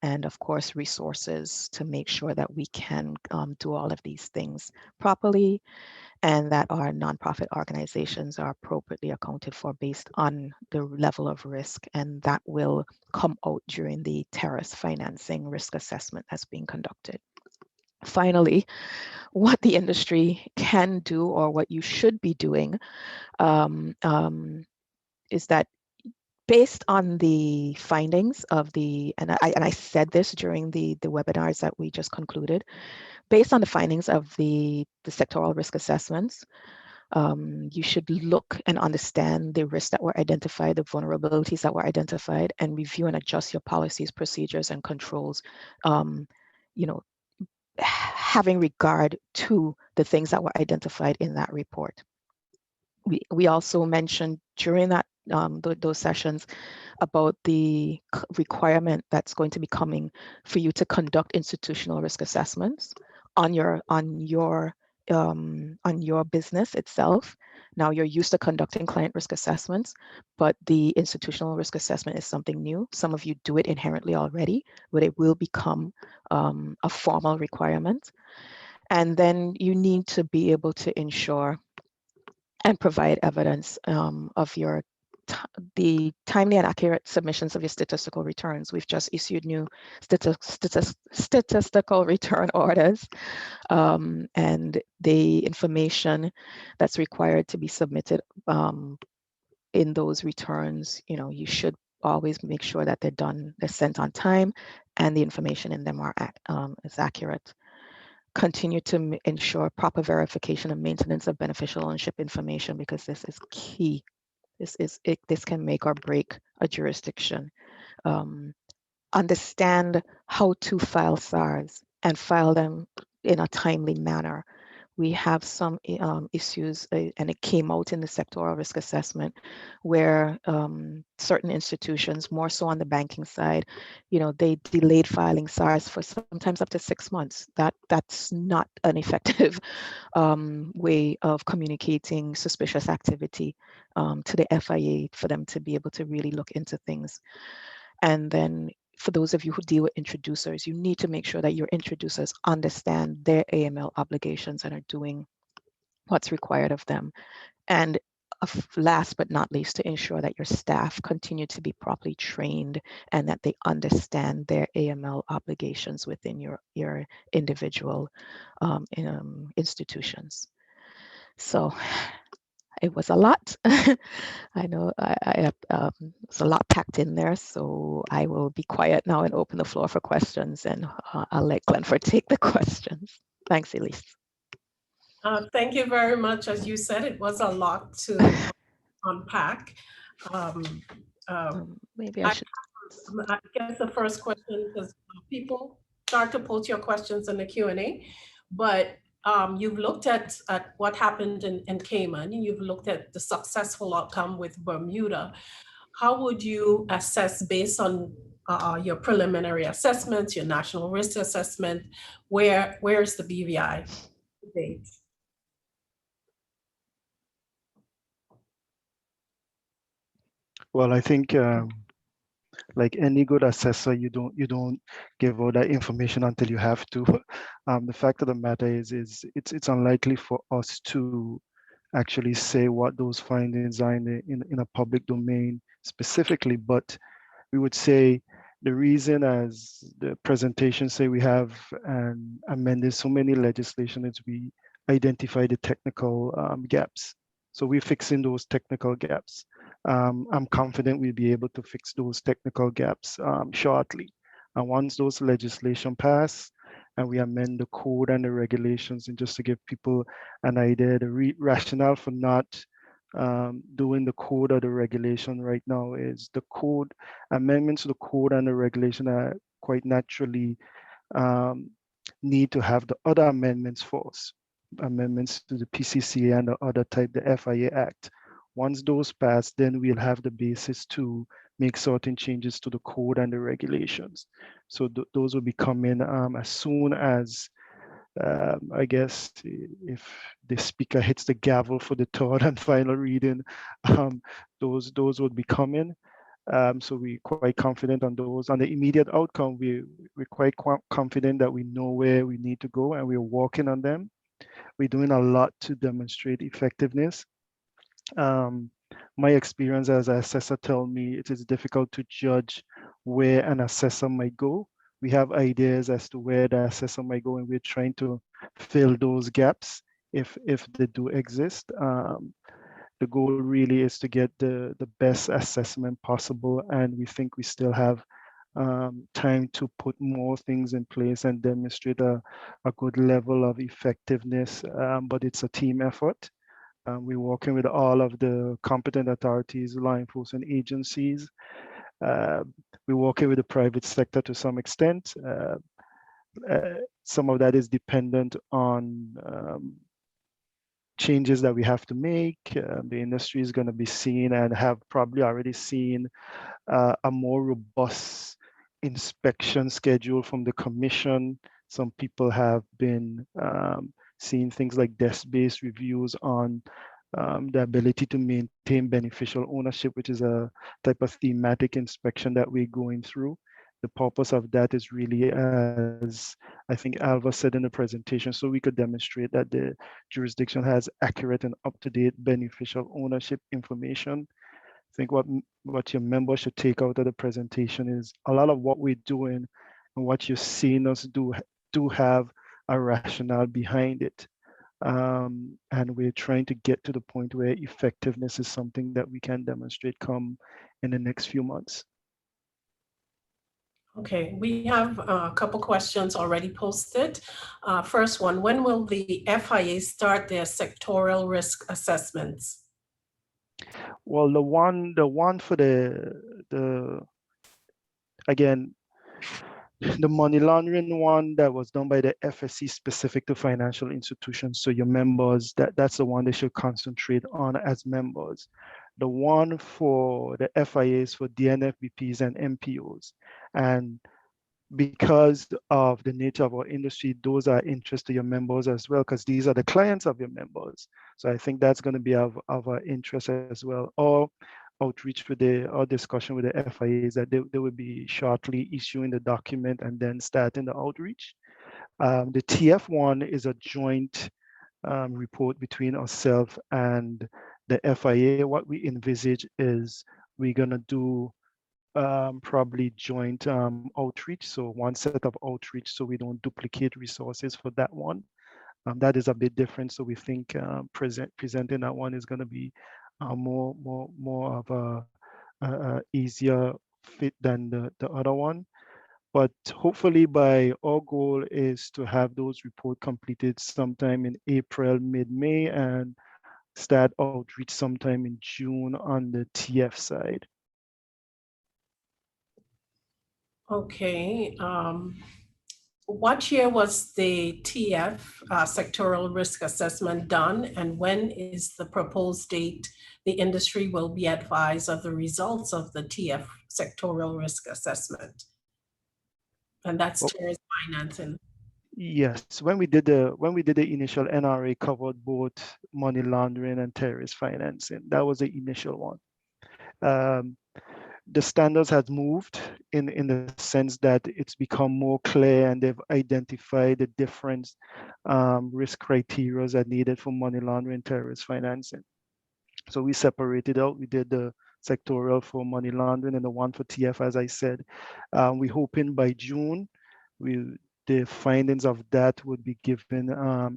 And of course, resources to make sure that we can do all of these things properly, and that our nonprofit organizations are appropriately accounted for based on the level of risk, and that will come out during the terrorist financing risk assessment that's being conducted. Finally, what the industry can do, or what you should be doing, is that based on the findings of the, and I said this during the webinars that we just concluded, based on the findings of the sectoral risk assessments, you should look and understand the risks that were identified, the vulnerabilities that were identified, and review and adjust your policies, procedures, and controls, you know, having regard to the things that were identified in that report. We also mentioned during that those sessions about the requirement that's going to be coming for you to conduct institutional risk assessments on your business itself. Now, you're used to conducting client risk assessments, but the institutional risk assessment is something new. Some of you do it inherently already, but it will become a formal requirement. And then you need to be able to ensure and provide evidence of the timely and accurate submissions of your statistical returns. We've just issued new statistical return orders, and the information that's required to be submitted in those returns, you know, you should always make sure that they're sent on time, and the information in them is accurate. Continue to ensure proper verification and maintenance of beneficial ownership information, because this is key. This can make or break a jurisdiction. Understand how to file SARs and file them in a timely manner. we have some issues, and it came out in the sectoral risk assessment, where certain institutions, more so on the banking side, they delayed filing SARS for sometimes up to 6 months. That's not an effective way of communicating suspicious activity to the FIA for them to be able to really look into things. And then for those of you who deal with introducers, you need to make sure that your introducers understand their AML obligations and are doing what's required of them. And last but not least, to ensure that your staff continue to be properly trained and that they understand their AML obligations within your individual institutions. So it was a lot. I know there's a lot packed in there, so I will be quiet now and open the floor for questions, and I'll let Glenford take the questions. Thanks, Elise. Thank you very much. As you said, it was a lot to unpack. Maybe I should. I guess the first question is people start to post your questions in the Q&A, but you've looked at what happened in Cayman, you've looked at the successful outcome with Bermuda. How would you assess, based on your preliminary assessments, your national risk assessment, where is the BVI to date? Well, I think like any good assessor, you don't give all that information until you have to. The fact of the matter is it's unlikely for us to actually say what those findings are in a public domain specifically, but we would say the reason, as the presentation say, we have amended so many legislation is we identify the technical gaps. So we're fixing those technical gaps. I'm confident we'll be able to fix those technical gaps shortly. And once those legislation pass and we amend the code and the regulations, and just to give people an idea, the rationale for not doing the code or the regulation right now is the code amendments to the code and the regulation are quite naturally need to have the other amendments first, amendments to the PCCA and the other type, the FIA Act. Once those pass, then we'll have the basis to make certain changes to the code and the regulations. So those will be coming as soon as I guess if the speaker hits the gavel for the third and final reading, those would be coming. So we're quite confident on those. On the immediate outcome, we're quite confident that we know where we need to go and we're working on them. We're doing a lot to demonstrate effectiveness. My experience as an assessor tell me it is difficult to judge where an assessor might go. We have ideas as to where the assessor might go, and we're trying to fill those gaps if they do exist. The goal really is to get the best assessment possible, and we think we still have time to put more things in place and demonstrate a good level of effectiveness, but it's a team effort. We're working with all of the competent authorities, law enforcement agencies. We're working with the private sector to some extent. Some of that is dependent on changes that we have to make. The industry is going to be seen and have probably already seen a more robust inspection schedule from the commission. Some people have been seeing things like desk-based reviews on the ability to maintain beneficial ownership, which is a type of thematic inspection that we're going through. The purpose of that is really, as I think Alva said in the presentation, so we could demonstrate that the jurisdiction has accurate and up-to-date beneficial ownership information. I think what your members should take out of the presentation is a lot of what we're doing and what you're seeing us do have a rationale behind it. And we're trying to get to the point where effectiveness is something that we can demonstrate come in the next few months. Okay, we have a couple questions already posted. First one, when will the FIA start their sectoral risk assessments? Well, the one for the again, The money laundering one that was done by the FSC specific to financial institutions. So your members, that's the one they should concentrate on as members. The one for the FIAs for DNFBPs and MPOs. And because of the nature of our industry, those are interest to your members as well, because these are the clients of your members. So I think that's going to be of our interest as well. Or outreach with or discussion with the FIAs that they will be shortly issuing the document and then starting the outreach. The TF one is a joint report between ourselves and the FIA. What we envisage is we're going to do probably joint outreach. So one set of outreach so we don't duplicate resources for that one. That is a bit different. So we think presenting that one is going to be more of a easier fit than the other one. But hopefully our goal is to have those reports completed sometime in April, mid-May, and start outreach sometime in June on the TF side. Okay. What year was the TF sectoral risk assessment done, and when is the proposed date the industry will be advised of the results of the TF sectoral risk assessment? And that's terrorist financing. Yes, when we did the initial NRA covered both money laundering and terrorist financing. That was the initial one. The standards has moved in the sense that it's become more clear, and they've identified the different risk criteria that needed for money laundering, terrorist financing. So we separated out. We did the sectoral for money laundering and the one for TF, as I said. We're hoping by June, the findings of that would be given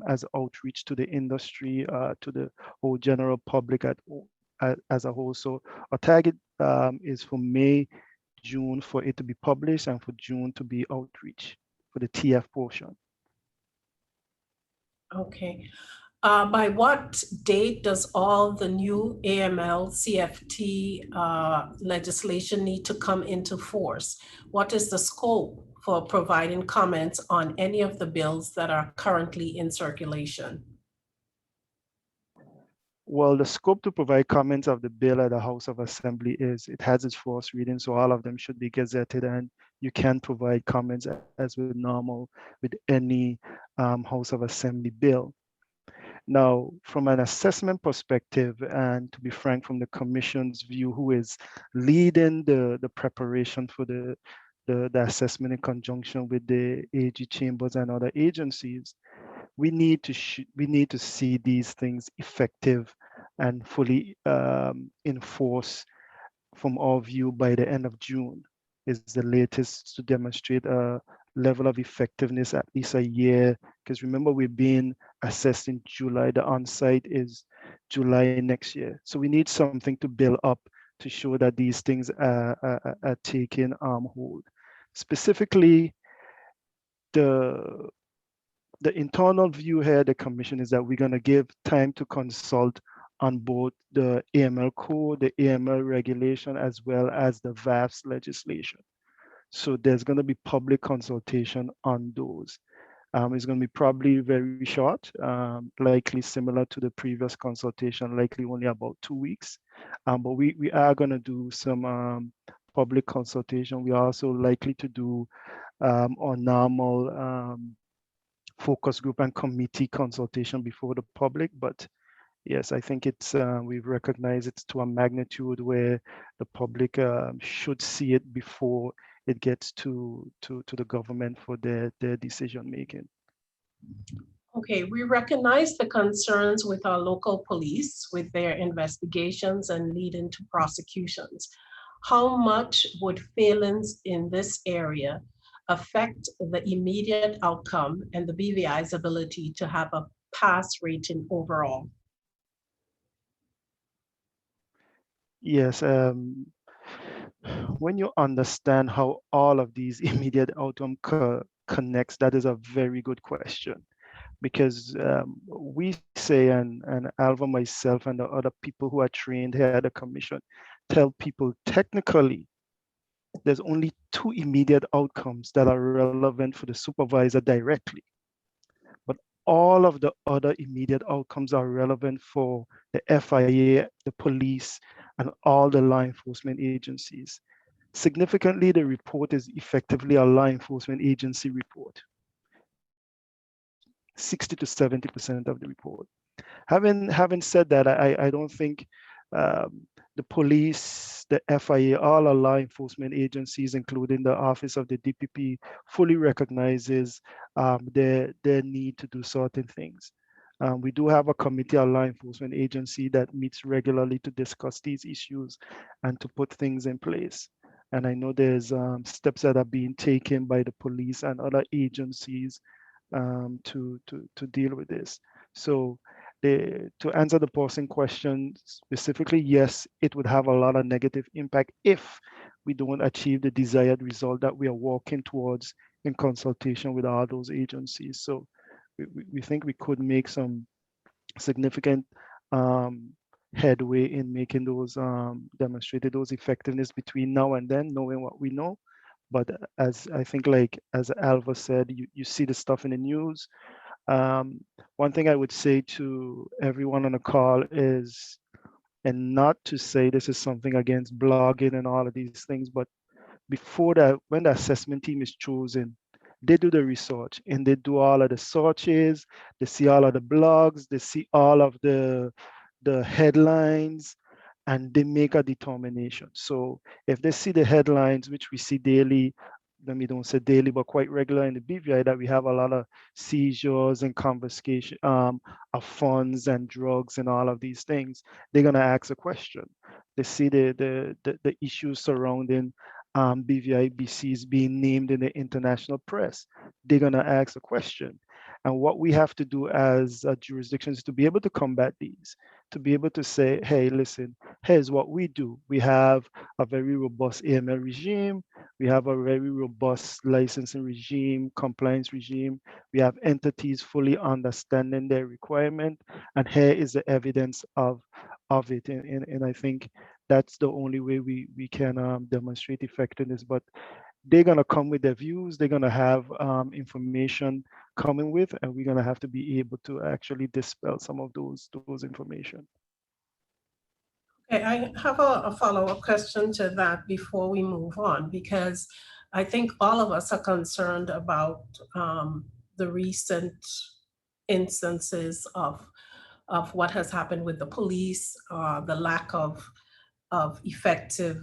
as outreach to the industry, to the whole general public as a whole. So our target is for May, June for it to be published, and for June to be outreach for the TF portion. Okay. By what date does all the new AML CFT legislation need to come into force? What is the scope for providing comments on any of the bills that are currently in circulation? Well, the scope to provide comments of the bill at the House of Assembly is it has its first reading, so all of them should be gazetted, and you can provide comments as with normal with any House of Assembly bill. Now, from an assessment perspective, and to be frank, from the Commission's view, who is leading the preparation for the assessment in conjunction with the AG chambers and other agencies, we need to see these things effective and fully enforced from our view by the end of June is the latest to demonstrate a level of effectiveness at least a year. Because remember, we're being assessed in July. The on-site is July next year. So we need something to build up to show that these things are taking hold. Specifically, the internal view here, the Commission, is that we're going to give time to consult on both the AML code, the AML regulation, as well as the VAFS legislation. So there's going to be public consultation on those. It's going to be probably very short, likely similar to the previous consultation, likely only about 2 weeks. But we are going to do some public consultation. We are also likely to do our normal focus group and committee consultation before the public. But yes, I think it's we've recognized it's to a magnitude where the public should see it before it gets to the government for their decision making. Okay, we recognize the concerns with our local police with their investigations and leading to prosecutions. How much would failings in this area affect the immediate outcome and the BVI's ability to have a pass rating overall? Yes, when you understand how all of these immediate outcome connects, that is a very good question. Because we say, and Alva, myself, and the other people who are trained here at the Commission tell people technically there's only 2 immediate outcomes that are relevant for the supervisor directly. But all of the other immediate outcomes are relevant for the FIA, the police, and all the law enforcement agencies. Significantly, the report is effectively a law enforcement agency report. 60 to 70% of the report. Having said that, I don't think the police, the FIA, all our law enforcement agencies, including the Office of the DPP, fully recognizes their need to do certain things. We do have a committee, a law enforcement agency that meets regularly to discuss these issues and to put things in place. And I know there's steps that are being taken by the police and other agencies to deal with this. So to answer the person question specifically, yes, it would have a lot of negative impact if we don't achieve the desired result that we are working towards in consultation with all those agencies. So we think we could make some significant headway in making those demonstrated those effectiveness between now and then, knowing what we know. But as I think, like as Alva said, you see the stuff in the news. One thing I would say to everyone on the call is, and not to say this is something against blogging and all of these things, but before that, when the assessment team is chosen, they do the research and they do all of the searches, they see all of the blogs, they see all of the headlines, and they make a determination. So if they see the headlines, which we see daily, let me don't say daily, but quite regular in the BVI, that we have a lot of seizures and confiscation of funds and drugs and all of these things, they're gonna ask a question. They see the issues surrounding BVI BCs being named in the international press. They're gonna ask a question. And what we have to do as a jurisdiction is to be able to combat these, to be able to say, hey, listen, here's what we do. We have a very robust AML regime. We have a very robust licensing regime, compliance regime. We have entities fully understanding their requirement. And here is the evidence of it. And I think that's the only way we can demonstrate effectiveness. But they're going to come with their views. They're going to have information coming with, and we're going to have to be able to actually dispel some of those information. Okay, I have a follow-up question to that before we move on, because I think all of us are concerned about the recent instances of what has happened with the police, the lack of effective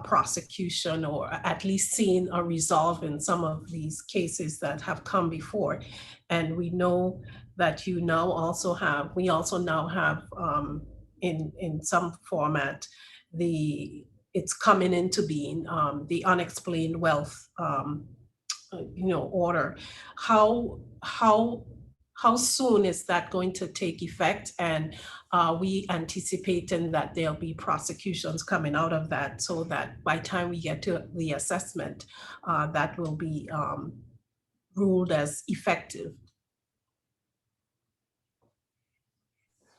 prosecution, or at least seeing a resolve in some of these cases that have come before. And we know that we also now have in some format, it's coming into being, the unexplained wealth order. How soon is that going to take effect? And are we anticipating that there'll be prosecutions coming out of that, so that by the time we get to the assessment, that will be ruled as effective?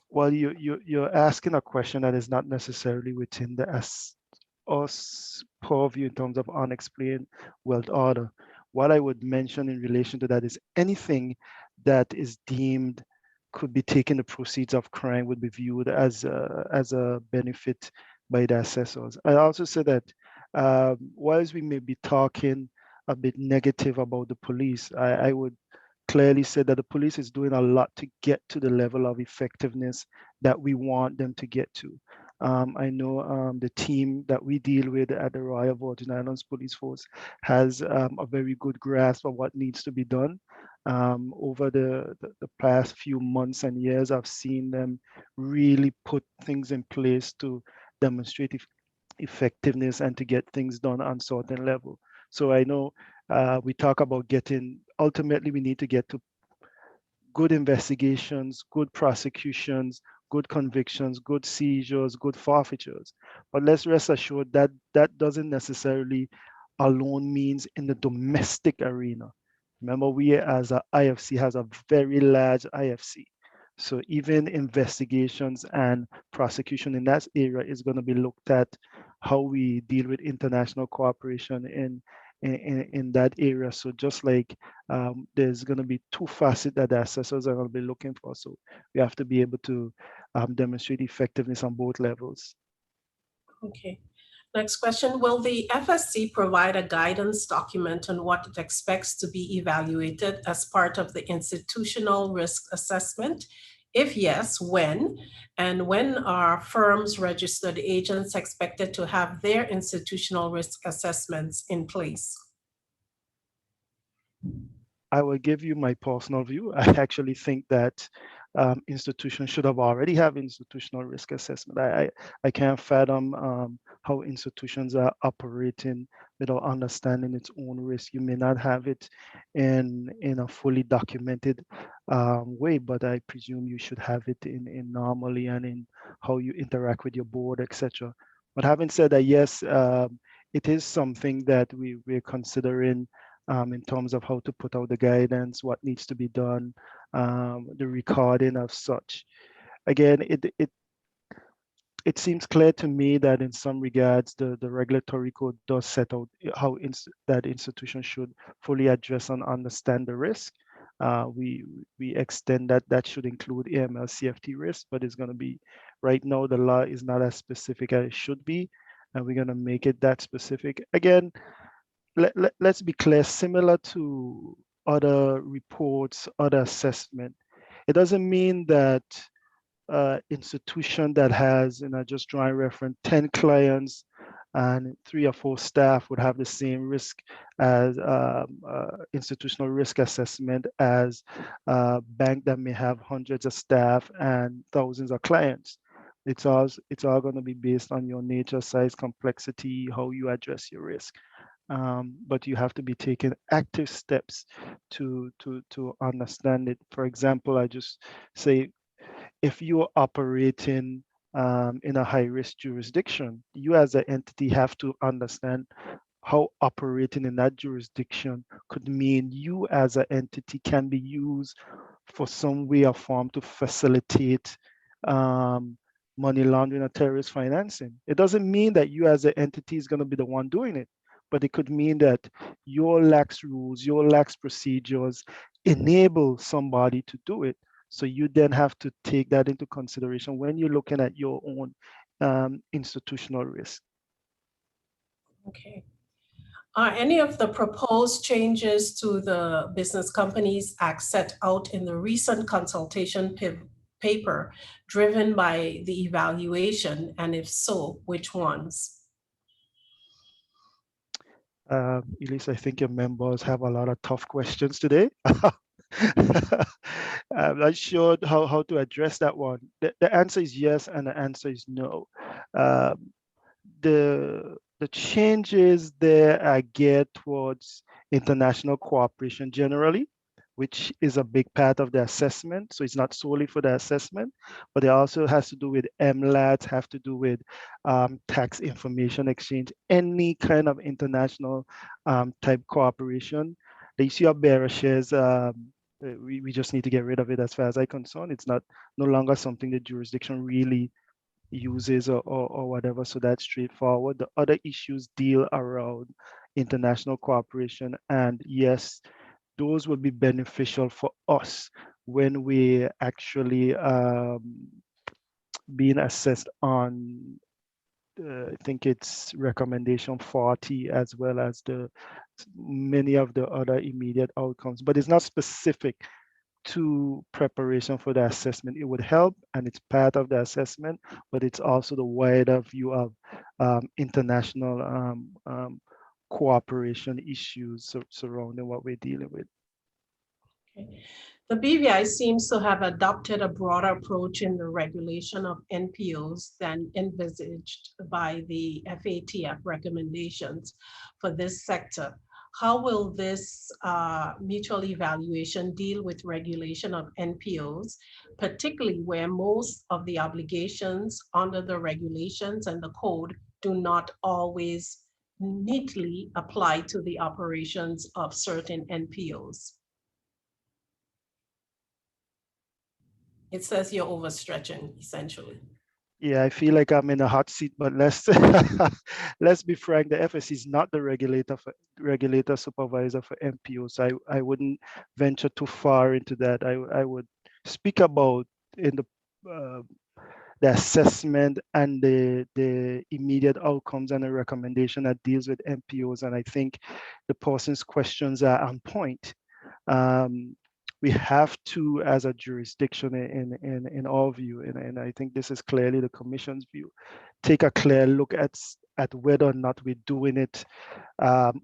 Well, you're asking a question that is not necessarily within the us purview in terms of unexplained wealth order. What I would mention in relation to that is anything that is deemed could be taken the proceeds of crime would be viewed as a benefit by the assessors. I also say that whilst we may be talking a bit negative about the police, I would clearly said that the police is doing a lot to get to the level of effectiveness that we want them to get to. I know the team that we deal with at the Royal Virgin Islands Police Force has a very good grasp of what needs to be done. Over the past few months and years, I've seen them really put things in place to demonstrate effectiveness and to get things done on certain level. So I know we talk about ultimately we need to get to good investigations, good prosecutions, good convictions, good seizures, good forfeitures. But let's rest assured that that doesn't necessarily alone means in the domestic arena. Remember, we as a IFC has a very large IFC. So even investigations and prosecution in that area is going to be looked at how we deal with international cooperation in that area. So just like there's going to be two facets that the assessors are going to be looking for. So we have to be able to demonstrate effectiveness on both levels. Okay. Next question, will the FSC provide a guidance document on what it expects to be evaluated as part of the institutional risk assessment? If yes, when? And when are firms, registered agents expected to have their institutional risk assessments in place? I will give you my personal view. I actually think that institutions should have already have institutional risk assessment. I can't fathom how institutions are operating without understanding its own risk. You may not have it in a fully documented way, but I presume you should have it in normally and in how you interact with your board, etc. But having said that, yes, it is something that we're considering in terms of how to put out the guidance, what needs to be done, the recording of such. Again, it seems clear to me that in some regards, the regulatory code does set out how that institution should fully address and understand the risk. We extend that should include AML CFT risk, but it's going to be, right now, the law is not as specific as it should be, and we're going to make it that specific. Again, let's be clear, similar to other reports, other assessment, it doesn't mean that institution that has, and I just draw a reference, 10 clients and 3 or 4 staff would have the same risk as institutional risk assessment as a bank that may have hundreds of staff and thousands of clients. It's all going to be based on your nature, size, complexity, how you address your risk. But you have to be taking active steps to understand it. For example, I just say, if you are operating in a high-risk jurisdiction, you as an entity have to understand how operating in that jurisdiction could mean you as an entity can be used for some way or form to facilitate money laundering or terrorist financing. It doesn't mean that you as an entity is going to be the one doing it, but it could mean that your lax rules, your lax procedures enable somebody to do it. So you then have to take that into consideration when you're looking at your own institutional risk. Okay. Are any of the proposed changes to the Business Companies Act set out in the recent consultation paper driven by the evaluation? And if so, which ones? Elise, I think your members have a lot of tough questions today. I'm not sure how to address that one. The answer is yes, and the answer is no. The changes there are geared towards international cooperation generally, which is a big part of the assessment. So it's not solely for the assessment, but it also has to do with MLAT, have to do with tax information exchange, any kind of international type cooperation. The issue of bearer shares, we just need to get rid of it as far as I'm concerned. It's no longer something the jurisdiction really uses or whatever, so that's straightforward. The other issues deal around international cooperation, and yes, those will be beneficial for us when we actually being assessed on I think it's recommendation 40 as well as many of the other immediate outcomes, but it's not specific to preparation for the assessment. It would help, and it's part of the assessment, but it's also the wider view of international cooperation issues surrounding what we're dealing with. Okay. The BVI seems to have adopted a broader approach in the regulation of NPOs than envisaged by the FATF recommendations for this sector. How will this mutual evaluation deal with regulation of NPOs, particularly where most of the obligations under the regulations and the code do not always neatly apply to the operations of certain NPOs? It says you're overstretching, essentially. Yeah, I feel like I'm in a hot seat, but let's let's be frank. The FSC is not the regulator supervisor for MPOs. I wouldn't venture too far into that. I would speak about in uh, the assessment and the immediate outcomes and the recommendation that deals with MPOs. And I think the person's questions are on point. Um, we have to, as a jurisdiction in our view, and I think this is clearly the Commission's view, take a clear look at whether or not we're doing it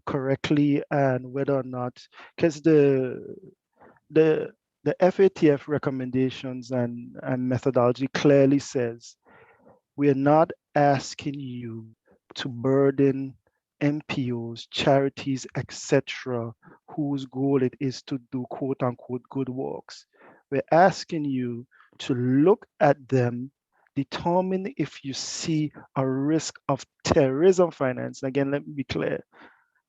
correctly and whether or not, because the the FATF recommendations and methodology clearly says we are not asking you to burden MPOs, charities, etc., whose goal it is to do quote unquote good works. We're asking you to look at them, determine if you see a risk of terrorism finance. Again, let me be clear.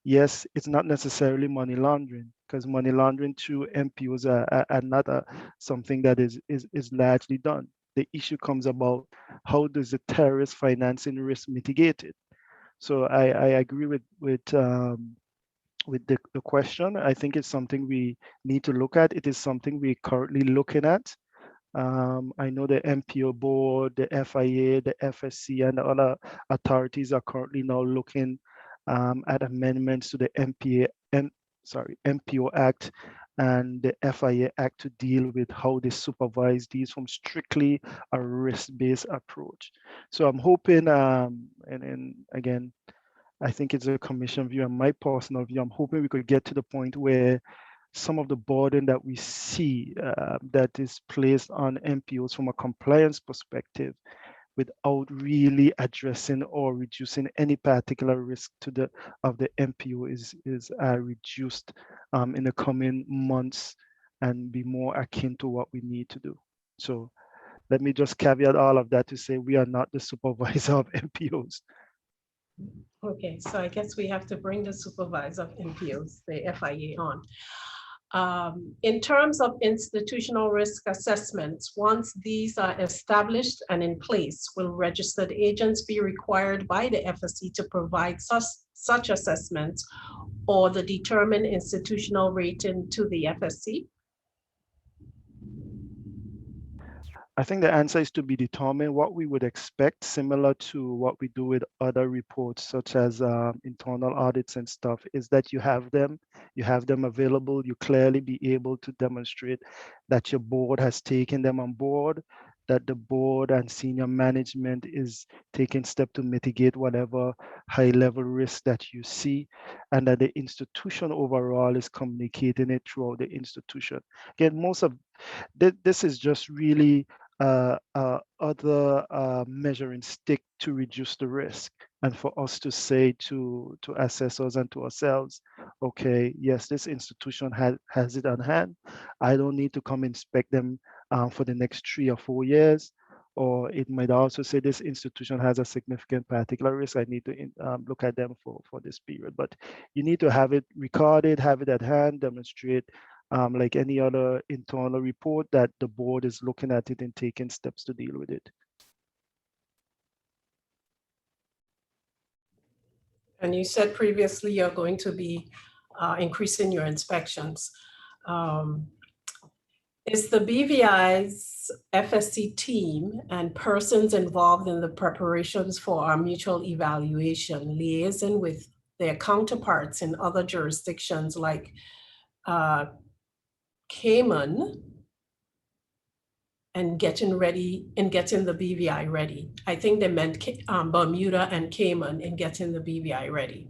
Yes, it's not necessarily money laundering because money laundering through MPOs are not something that is largely done. The issue comes about how does the terrorist financing risk mitigate it? So I agree with the question. I think it's something we need to look at. It is something we're currently looking at. I know the MPO board, the FIA, the FSC, and the other authorities are currently now looking at amendments to the MPO Act and the FIA Act to deal with how they supervise these from strictly a risk-based approach. So I'm hoping, and again, I think it's a commission view and my personal view, I'm hoping we could get to the point where some of the burden that we see that is placed on MPOs from a compliance perspective without really addressing or reducing any particular risk to the MPO is reduced in the coming months and be more akin to what we need to do. So let me just caveat all of that to say we are not the supervisor of MPOs. Okay, so I guess we have to bring the supervisor of MPOs, the FIA, on. In terms of institutional risk assessments, once these are established and in place, will registered agents be required by the FSC to provide such assessments or the determined institutional rating to the FSC? I think the answer is to be determined. What we would expect, similar to what we do with other reports, such as internal audits and stuff, is that you have them available. You clearly be able to demonstrate that your board has taken them on board, that the board and senior management is taking steps to mitigate whatever high-level risk that you see, and that the institution overall is communicating it throughout the institution. Again, most of this is just really other measuring stick to reduce the risk and for us to say to assessors and to ourselves, okay, yes, this institution has it on hand. I don't need to come inspect them for the next 3 or 4 years. Or it might also say this institution has a significant particular risk. I need to look at them for this period. But you need to have it recorded, have it at hand, demonstrate like any other internal report that the board is looking at it and taking steps to deal with it. And you said previously you're going to be increasing your inspections. Is the BVI's FSC team and persons involved in the preparations for our mutual evaluation liaison with their counterparts in other jurisdictions like Cayman and getting the BVI ready? I think they meant Bermuda and Cayman in getting the BVI ready.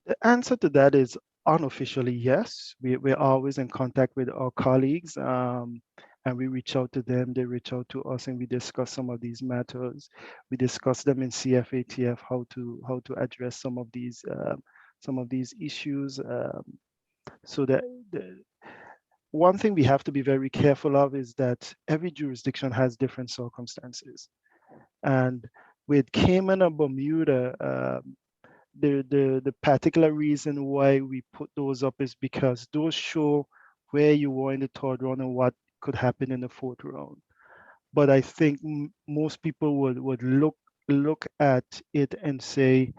The answer to that is unofficially yes. We're always in contact with our colleagues and we reach out to them, they reach out to us, and we discuss some of these matters. We discuss them in CFATF how to address some of these issues. So that one thing we have to be very careful of is that every jurisdiction has different circumstances. And with Cayman and Bermuda, the particular reason why we put those up is because those show where you were in the third round and what could happen in the fourth round. but I think most people would look at it and say,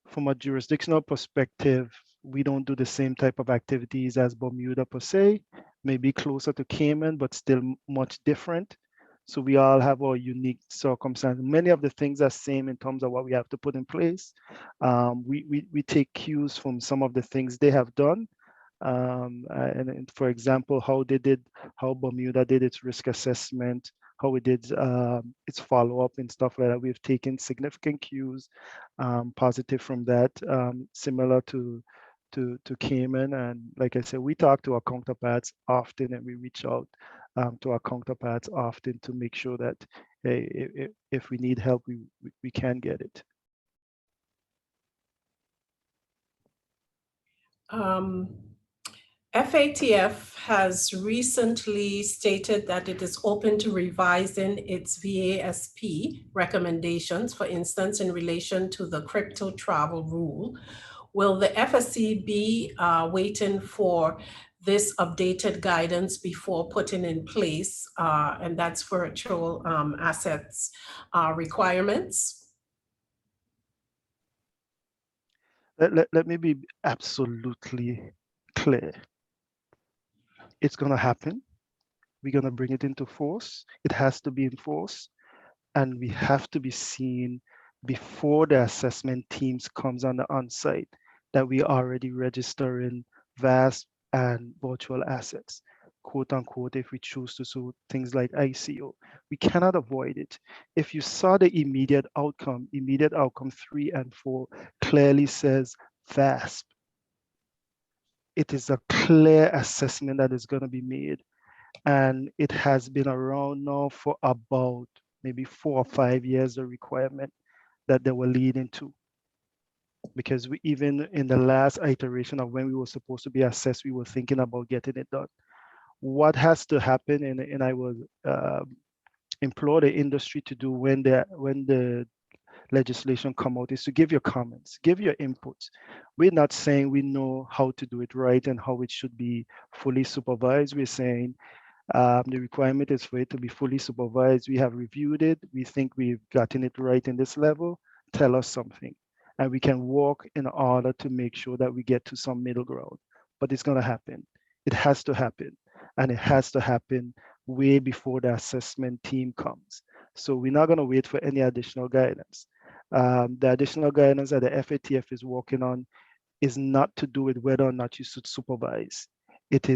from a jurisdictional perspective, we don't do the same type of activities as Bermuda per se, maybe closer to Cayman, but still much different. So we all have our unique circumstances. Many of the things are same in terms of what we have to put in place. We take cues from some of the things they have done. And for example, how Bermuda did its risk assessment, how it did its follow-up and stuff like that. We've taken significant cues, positive from that, similar to Cayman. And like I said, we talk to our counterparts often, and we reach out to our counterparts often to make sure that if we need help, we can get it. FATF has recently stated that it is open to revising its VASP recommendations, for instance, in relation to the crypto travel rule. Will the FSC be waiting for this updated guidance before putting in place, and that's virtual assets requirements? Let me be absolutely clear. It's going to happen. We're going to bring it into force. It has to be enforced. And we have to be seen before the assessment teams comes on the on-site that we are already registering VASP and virtual assets, quote unquote, if we choose to do things like ICO. We cannot avoid it. If you saw the immediate outcome 3 and 4 clearly says VASP. It is a clear assessment that is going to be made. And it has been around now for about maybe 4 or 5 years, the requirement that they were leading to. Because we, even in the last iteration of when we were supposed to be assessed, we were thinking about getting it done. What has to happen, and I will implore the industry to do when the legislation come out, is to give your comments, give your inputs. We're not saying we know how to do it right and how it should be fully supervised. We're saying the requirement is for it to be fully supervised. We have reviewed it. We think we've gotten it right in this level. Tell us something. And we can work in order to make sure that we get to some middle ground. But it's going to happen. It has to happen. And it has to happen way before the assessment team comes. So we're not going to wait for any additional guidance. The additional guidance that the FATF is working on is not to do with whether or not you should supervise. It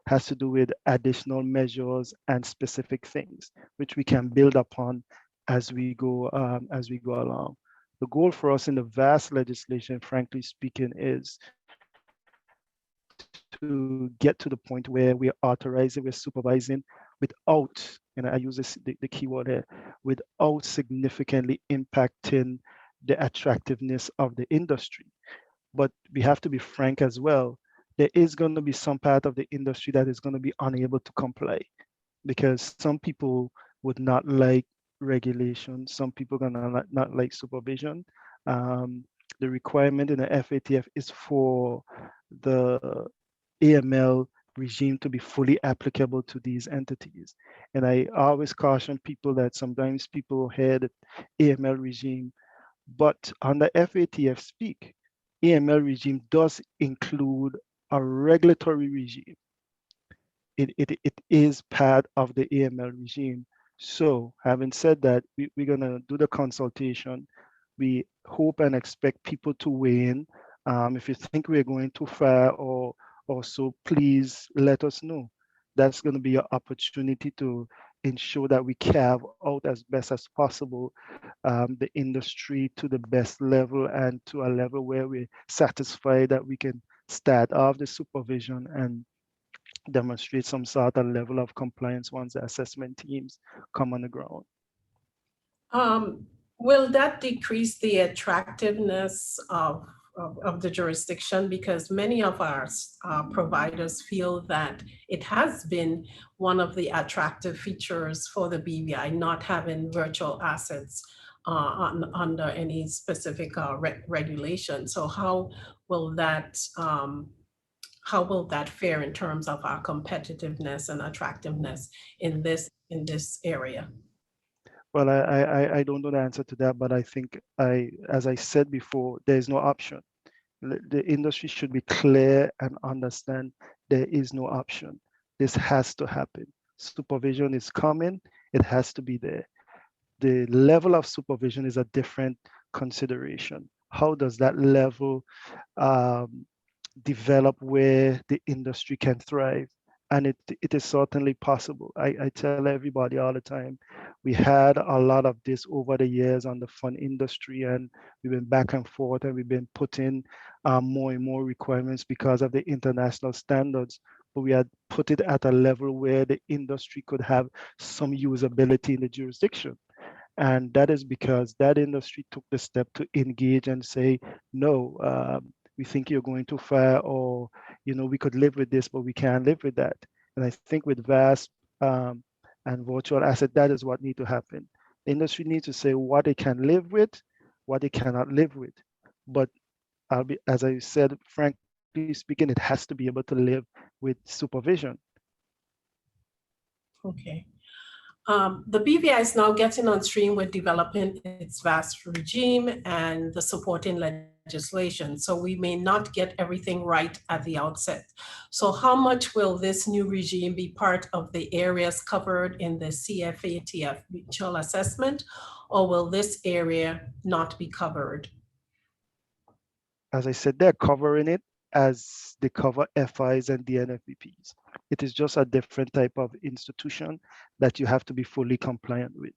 has to do with additional measures and specific things, which we can build upon as we go along. The goal for us in the vast legislation, frankly speaking, is to get to the point where we're authorizing, we're supervising without, and I use the keyword here, without significantly impacting the attractiveness of the industry. But we have to be frank as well. There is going to be some part of the industry that is going to be unable to comply, because some people would not like regulation. Some people are going to not like supervision. The requirement in the FATF is for the AML regime to be fully applicable to these entities. And I always caution people that sometimes people hear the AML regime, but on the FATF speak, AML regime does include a regulatory regime. It is part of the AML regime. So having said that, we're gonna do the consultation. We hope and expect people to weigh in. If you think we're going too far or so, please let us know. That's gonna be an opportunity to ensure that we carve out as best as possible the industry to the best level and to a level where we're satisfied that we can start off the supervision and demonstrate some sort of level of compliance once the assessment teams come on the ground. Will that decrease the attractiveness of the jurisdiction? Because many of our providers feel that it has been one of the attractive features for the BVI, not having virtual assets under any specific regulation. So how will that how will that fare in terms of our competitiveness and attractiveness in this area? Well, I don't know the answer to that, but I think as I said before, there is no option. The industry should be clear and understand there is no option. This has to happen. Supervision is coming. It has to be there. The level of supervision is a different consideration. How does that level develop where the industry can thrive? And it is certainly possible. I tell everybody all the time, we had a lot of this over the years on the fund industry, and we've been back and forth, and we've been putting more and more requirements because of the international standards. But we had put it at a level where the industry could have some usability in the jurisdiction. And that is because that industry took the step to engage and say, no, we think you're going too far, or, we could live with this, but we can't live with that. And I think with VASP and virtual asset, that is what needs to happen. The industry needs to say what they can live with, what they cannot live with. But as I said, frankly speaking, it has to be able to live with supervision. Okay. The BVI is now getting on stream with developing its VASP regime and the supporting legislation. So we may not get everything right at the outset. So how much will this new regime be part of the areas covered in the CFATF Mutual Assessment, or will this area not be covered? As I said, they're covering it as they cover FIs and DNFBPs. It is just a different type of institution that you have to be fully compliant with.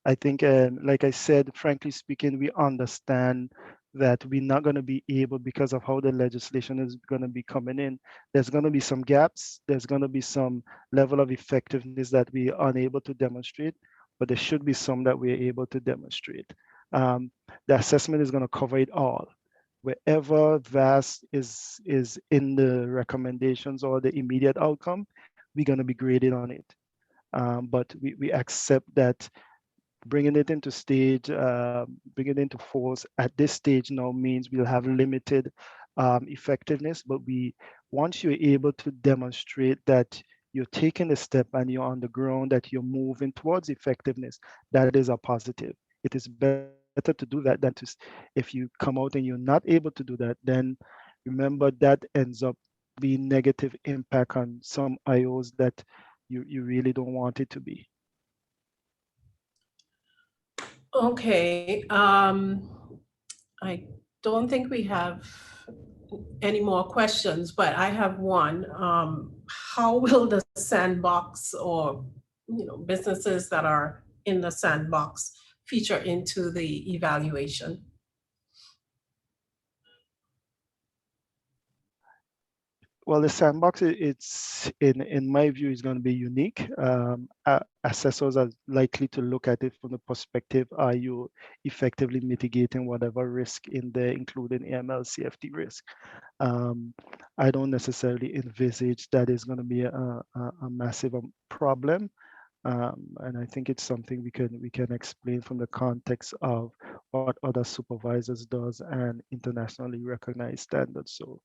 I think, like I said, frankly speaking, we understand that we're not going to be able, because of how the legislation is going to be coming in, there's going to be some gaps, there's going to be some level of effectiveness that we are unable to demonstrate, but there should be some that we're able to demonstrate. The assessment is going to cover it all. Wherever VASP is in the recommendations or the immediate outcome, we're going to be graded on it. But we accept that bringing it into stage, bringing it into force at this stage now means we'll have limited effectiveness. But once you're able to demonstrate that you're taking a step and you're on the ground, that you're moving towards effectiveness, that is a positive. It is better to do that than if you come out and you're not able to do that, then remember that ends up being negative impact on some IOs that you really don't want it to be. Okay, I don't think we have any more questions, but I have one. How will the sandbox, or businesses that are in the sandbox, feature into the evaluation? Well, the sandbox, it's in my view, is going to be unique. Assessors are likely to look at it from the perspective: are you effectively mitigating whatever risk in there, including AML, CFT risk? I don't necessarily envisage that is going to be a massive problem. And I think it's something we can explain from the context of what other supervisors does and internationally recognized standards. So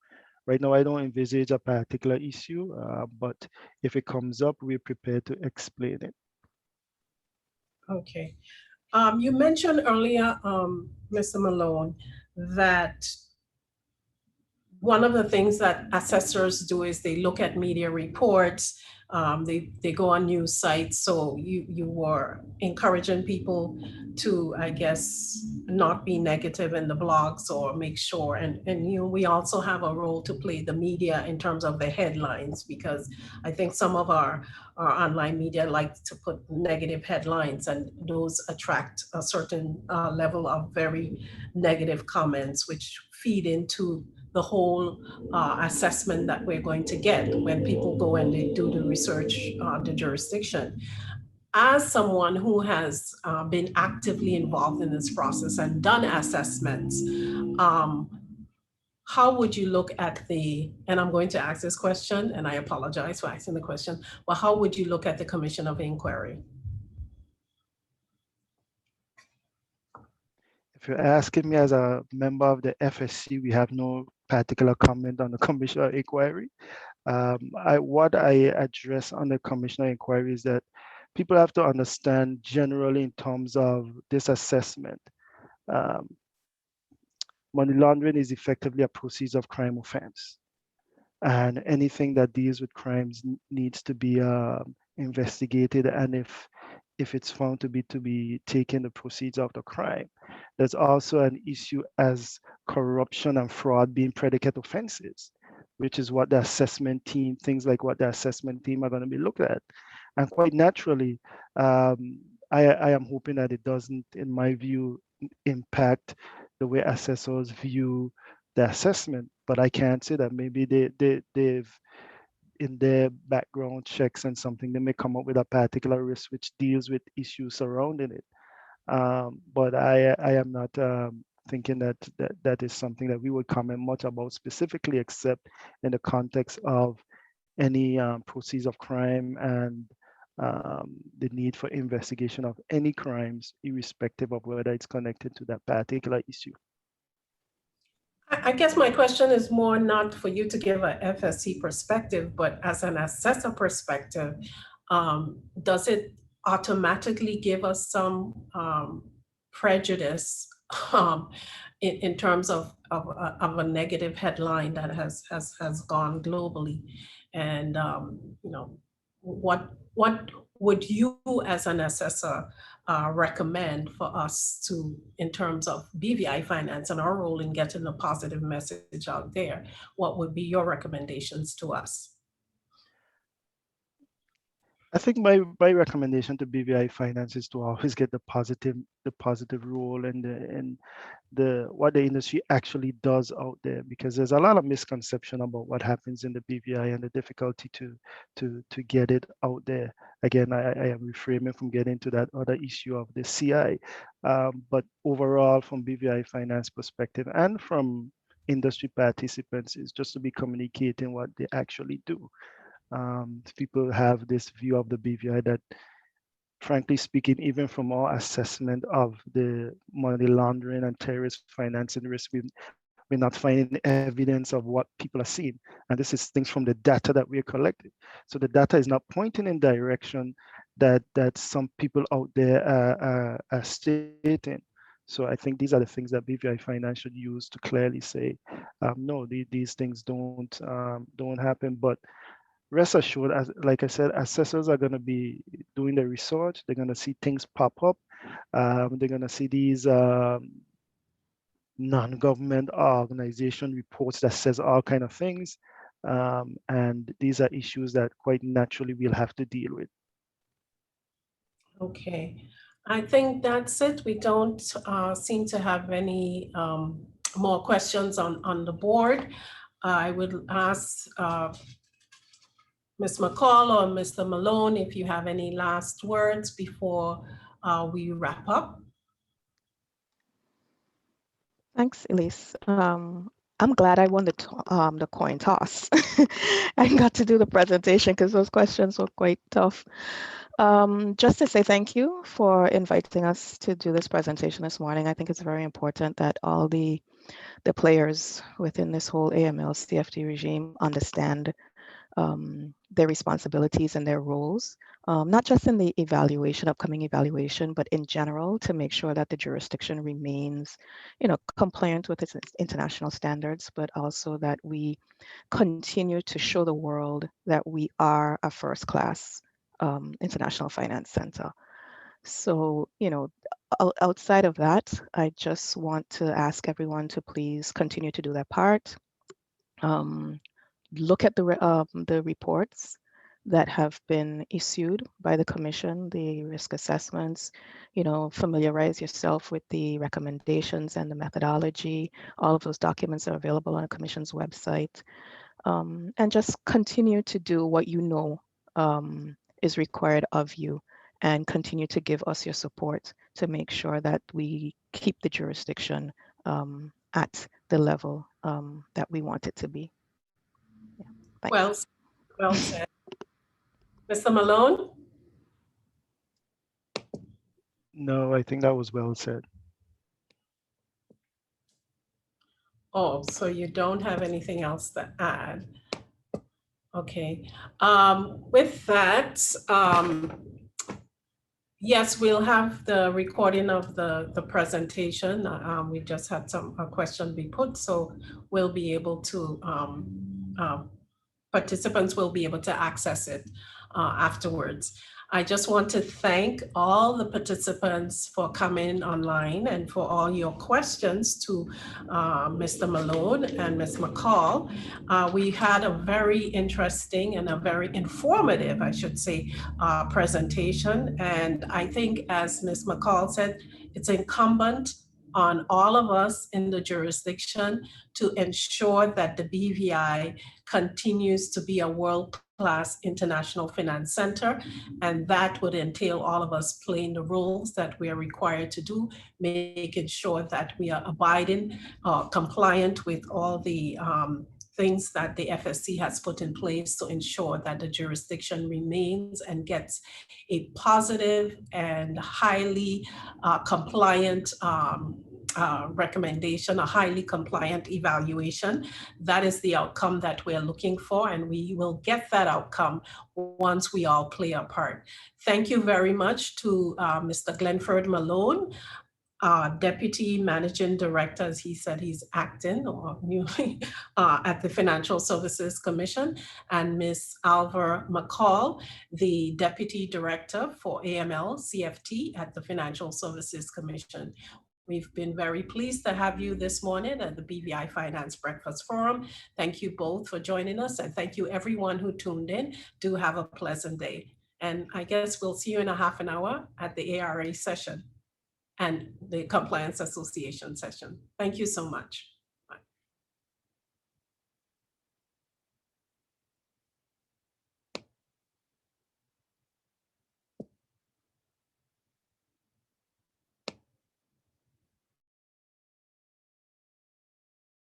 right now, I don't envisage a particular issue, but if it comes up, we're prepared to explain it. Okay. You mentioned earlier, Mr. Malone, that one of the things that assessors do is they look at media reports, they go on news sites. So you were encouraging people to, I guess, not be negative in the blogs, or make sure. And we also have a role to play, the media, in terms of the headlines, because I think some of our online media like to put negative headlines, and those attract a certain level of very negative comments, which feed into the whole assessment that we're going to get when people go and they do the research on the jurisdiction. As someone who has been actively involved in this process and done assessments, how would you look at and I'm going to ask this question, and I apologize for asking the question, but how would you look at the Commission of Inquiry? If you're asking me as a member of the FSC, we have no particular comment on the commissioner inquiry. What I address on the commissioner inquiry is that people have to understand generally in terms of this assessment. Money laundering is effectively a proceeds of crime offense. And anything that deals with crimes needs to be investigated. And if it's found to be taking the proceeds of the crime, there's also an issue as corruption and fraud being predicate offenses, which is what the assessment team, things like what the assessment team are going to be looked at. And quite naturally, I am hoping that it doesn't, in my view, impact the way assessors view the assessment. But I can't say that. Maybe they've in their background checks and something, they may come up with a particular risk which deals with issues surrounding it. But I am not thinking that is something that we would comment much about specifically, except in the context of any proceeds of crime and the need for investigation of any crimes, irrespective of whether it's connected to that particular issue. I guess my question is more not for you to give a FSC perspective, but as an assessor perspective, does it automatically give us some prejudice in terms of a negative headline that has gone globally? And what would you as an assessor recommend for us to, in terms of BVI finance and our role in getting a positive message out there? What would be your recommendations to us? I think my recommendation to BVI finance is to always get the positive role and the what the industry actually does out there, because there's a lot of misconception about what happens in the BVI and the difficulty to get it out there. Again, I am refraining from getting to that other issue of the CI, but overall, from BVI finance perspective and from industry participants, is just to be communicating what they actually do. People have this view of the BVI that, frankly speaking, even from our assessment of the money laundering and terrorist financing risk, we're not finding evidence of what people are seeing. And this is things from the data that we are collecting. So the data is not pointing in direction that some people out there are stating. So I think these are the things that BVI Finance should use to clearly say, no, these things don't happen. But rest assured, like I said, assessors are going to be doing the research. They're going to see things pop up. They're going to see these non-government organization reports that says all kind of things. And these are issues that quite naturally we'll have to deal with. Okay, I think that's it. We don't seem to have any more questions on the board. I would ask Ms. McCall or Mr. Malone if you have any last words before we wrap up. Thanks, Elise. I'm glad I won the coin toss. I got to do the presentation because those questions were quite tough. Just to say thank you for inviting us to do this presentation this morning. I think it's very important that all the players within this whole AML CFT regime understand their responsibilities and their roles, not just in the upcoming evaluation, but in general, to make sure that the jurisdiction remains, compliant with its international standards, but also that we continue to show the world that we are a first-class international finance center. So, outside of that, I just want to ask everyone to please continue to do their part. Look at the reports that have been issued by the Commission, the risk assessments, familiarize yourself with the recommendations and the methodology. All of those documents are available on the Commission's website. And just continue to do what is required of you, and continue to give us your support to make sure that we keep the jurisdiction at the level that we want it to be. Well said. Mr. Malone? No, I think that was well said. Oh, so you don't have anything else to add? Okay. With that, yes, we'll have the recording of the presentation. We just had a question be put, so we'll be able to, participants will be able to access it afterwards. I just want to thank all the participants for coming online and for all your questions to Mr. Malone and Ms. McCall. We had a very interesting and a very informative, I should say, presentation. And I think, as Ms. McCall said, it's incumbent on all of us in the jurisdiction to ensure that the BVI continues to be a world-class international finance center. And that would entail all of us playing the roles that we are required to do, making sure that we are abiding, compliant with all the things that the FSC has put in place to ensure that the jurisdiction remains and gets a positive and highly compliant recommendation, a highly compliant evaluation. That is the outcome that we're looking for, and we will get that outcome once we all play our part. Thank you very much to Mr. Glenford Malone, Deputy Managing Director, as he said he's acting or newly at the Financial Services Commission, and Ms. Alva McCall, the Deputy Director for AML CFT at the Financial Services Commission. We've been very pleased to have you this morning at the BVI Finance Breakfast Forum. Thank you both for joining us, and thank you everyone who tuned in. Do have a pleasant day. And I guess we'll see you in a half an hour at the ARA session and the Compliance Association session. Thank you so much.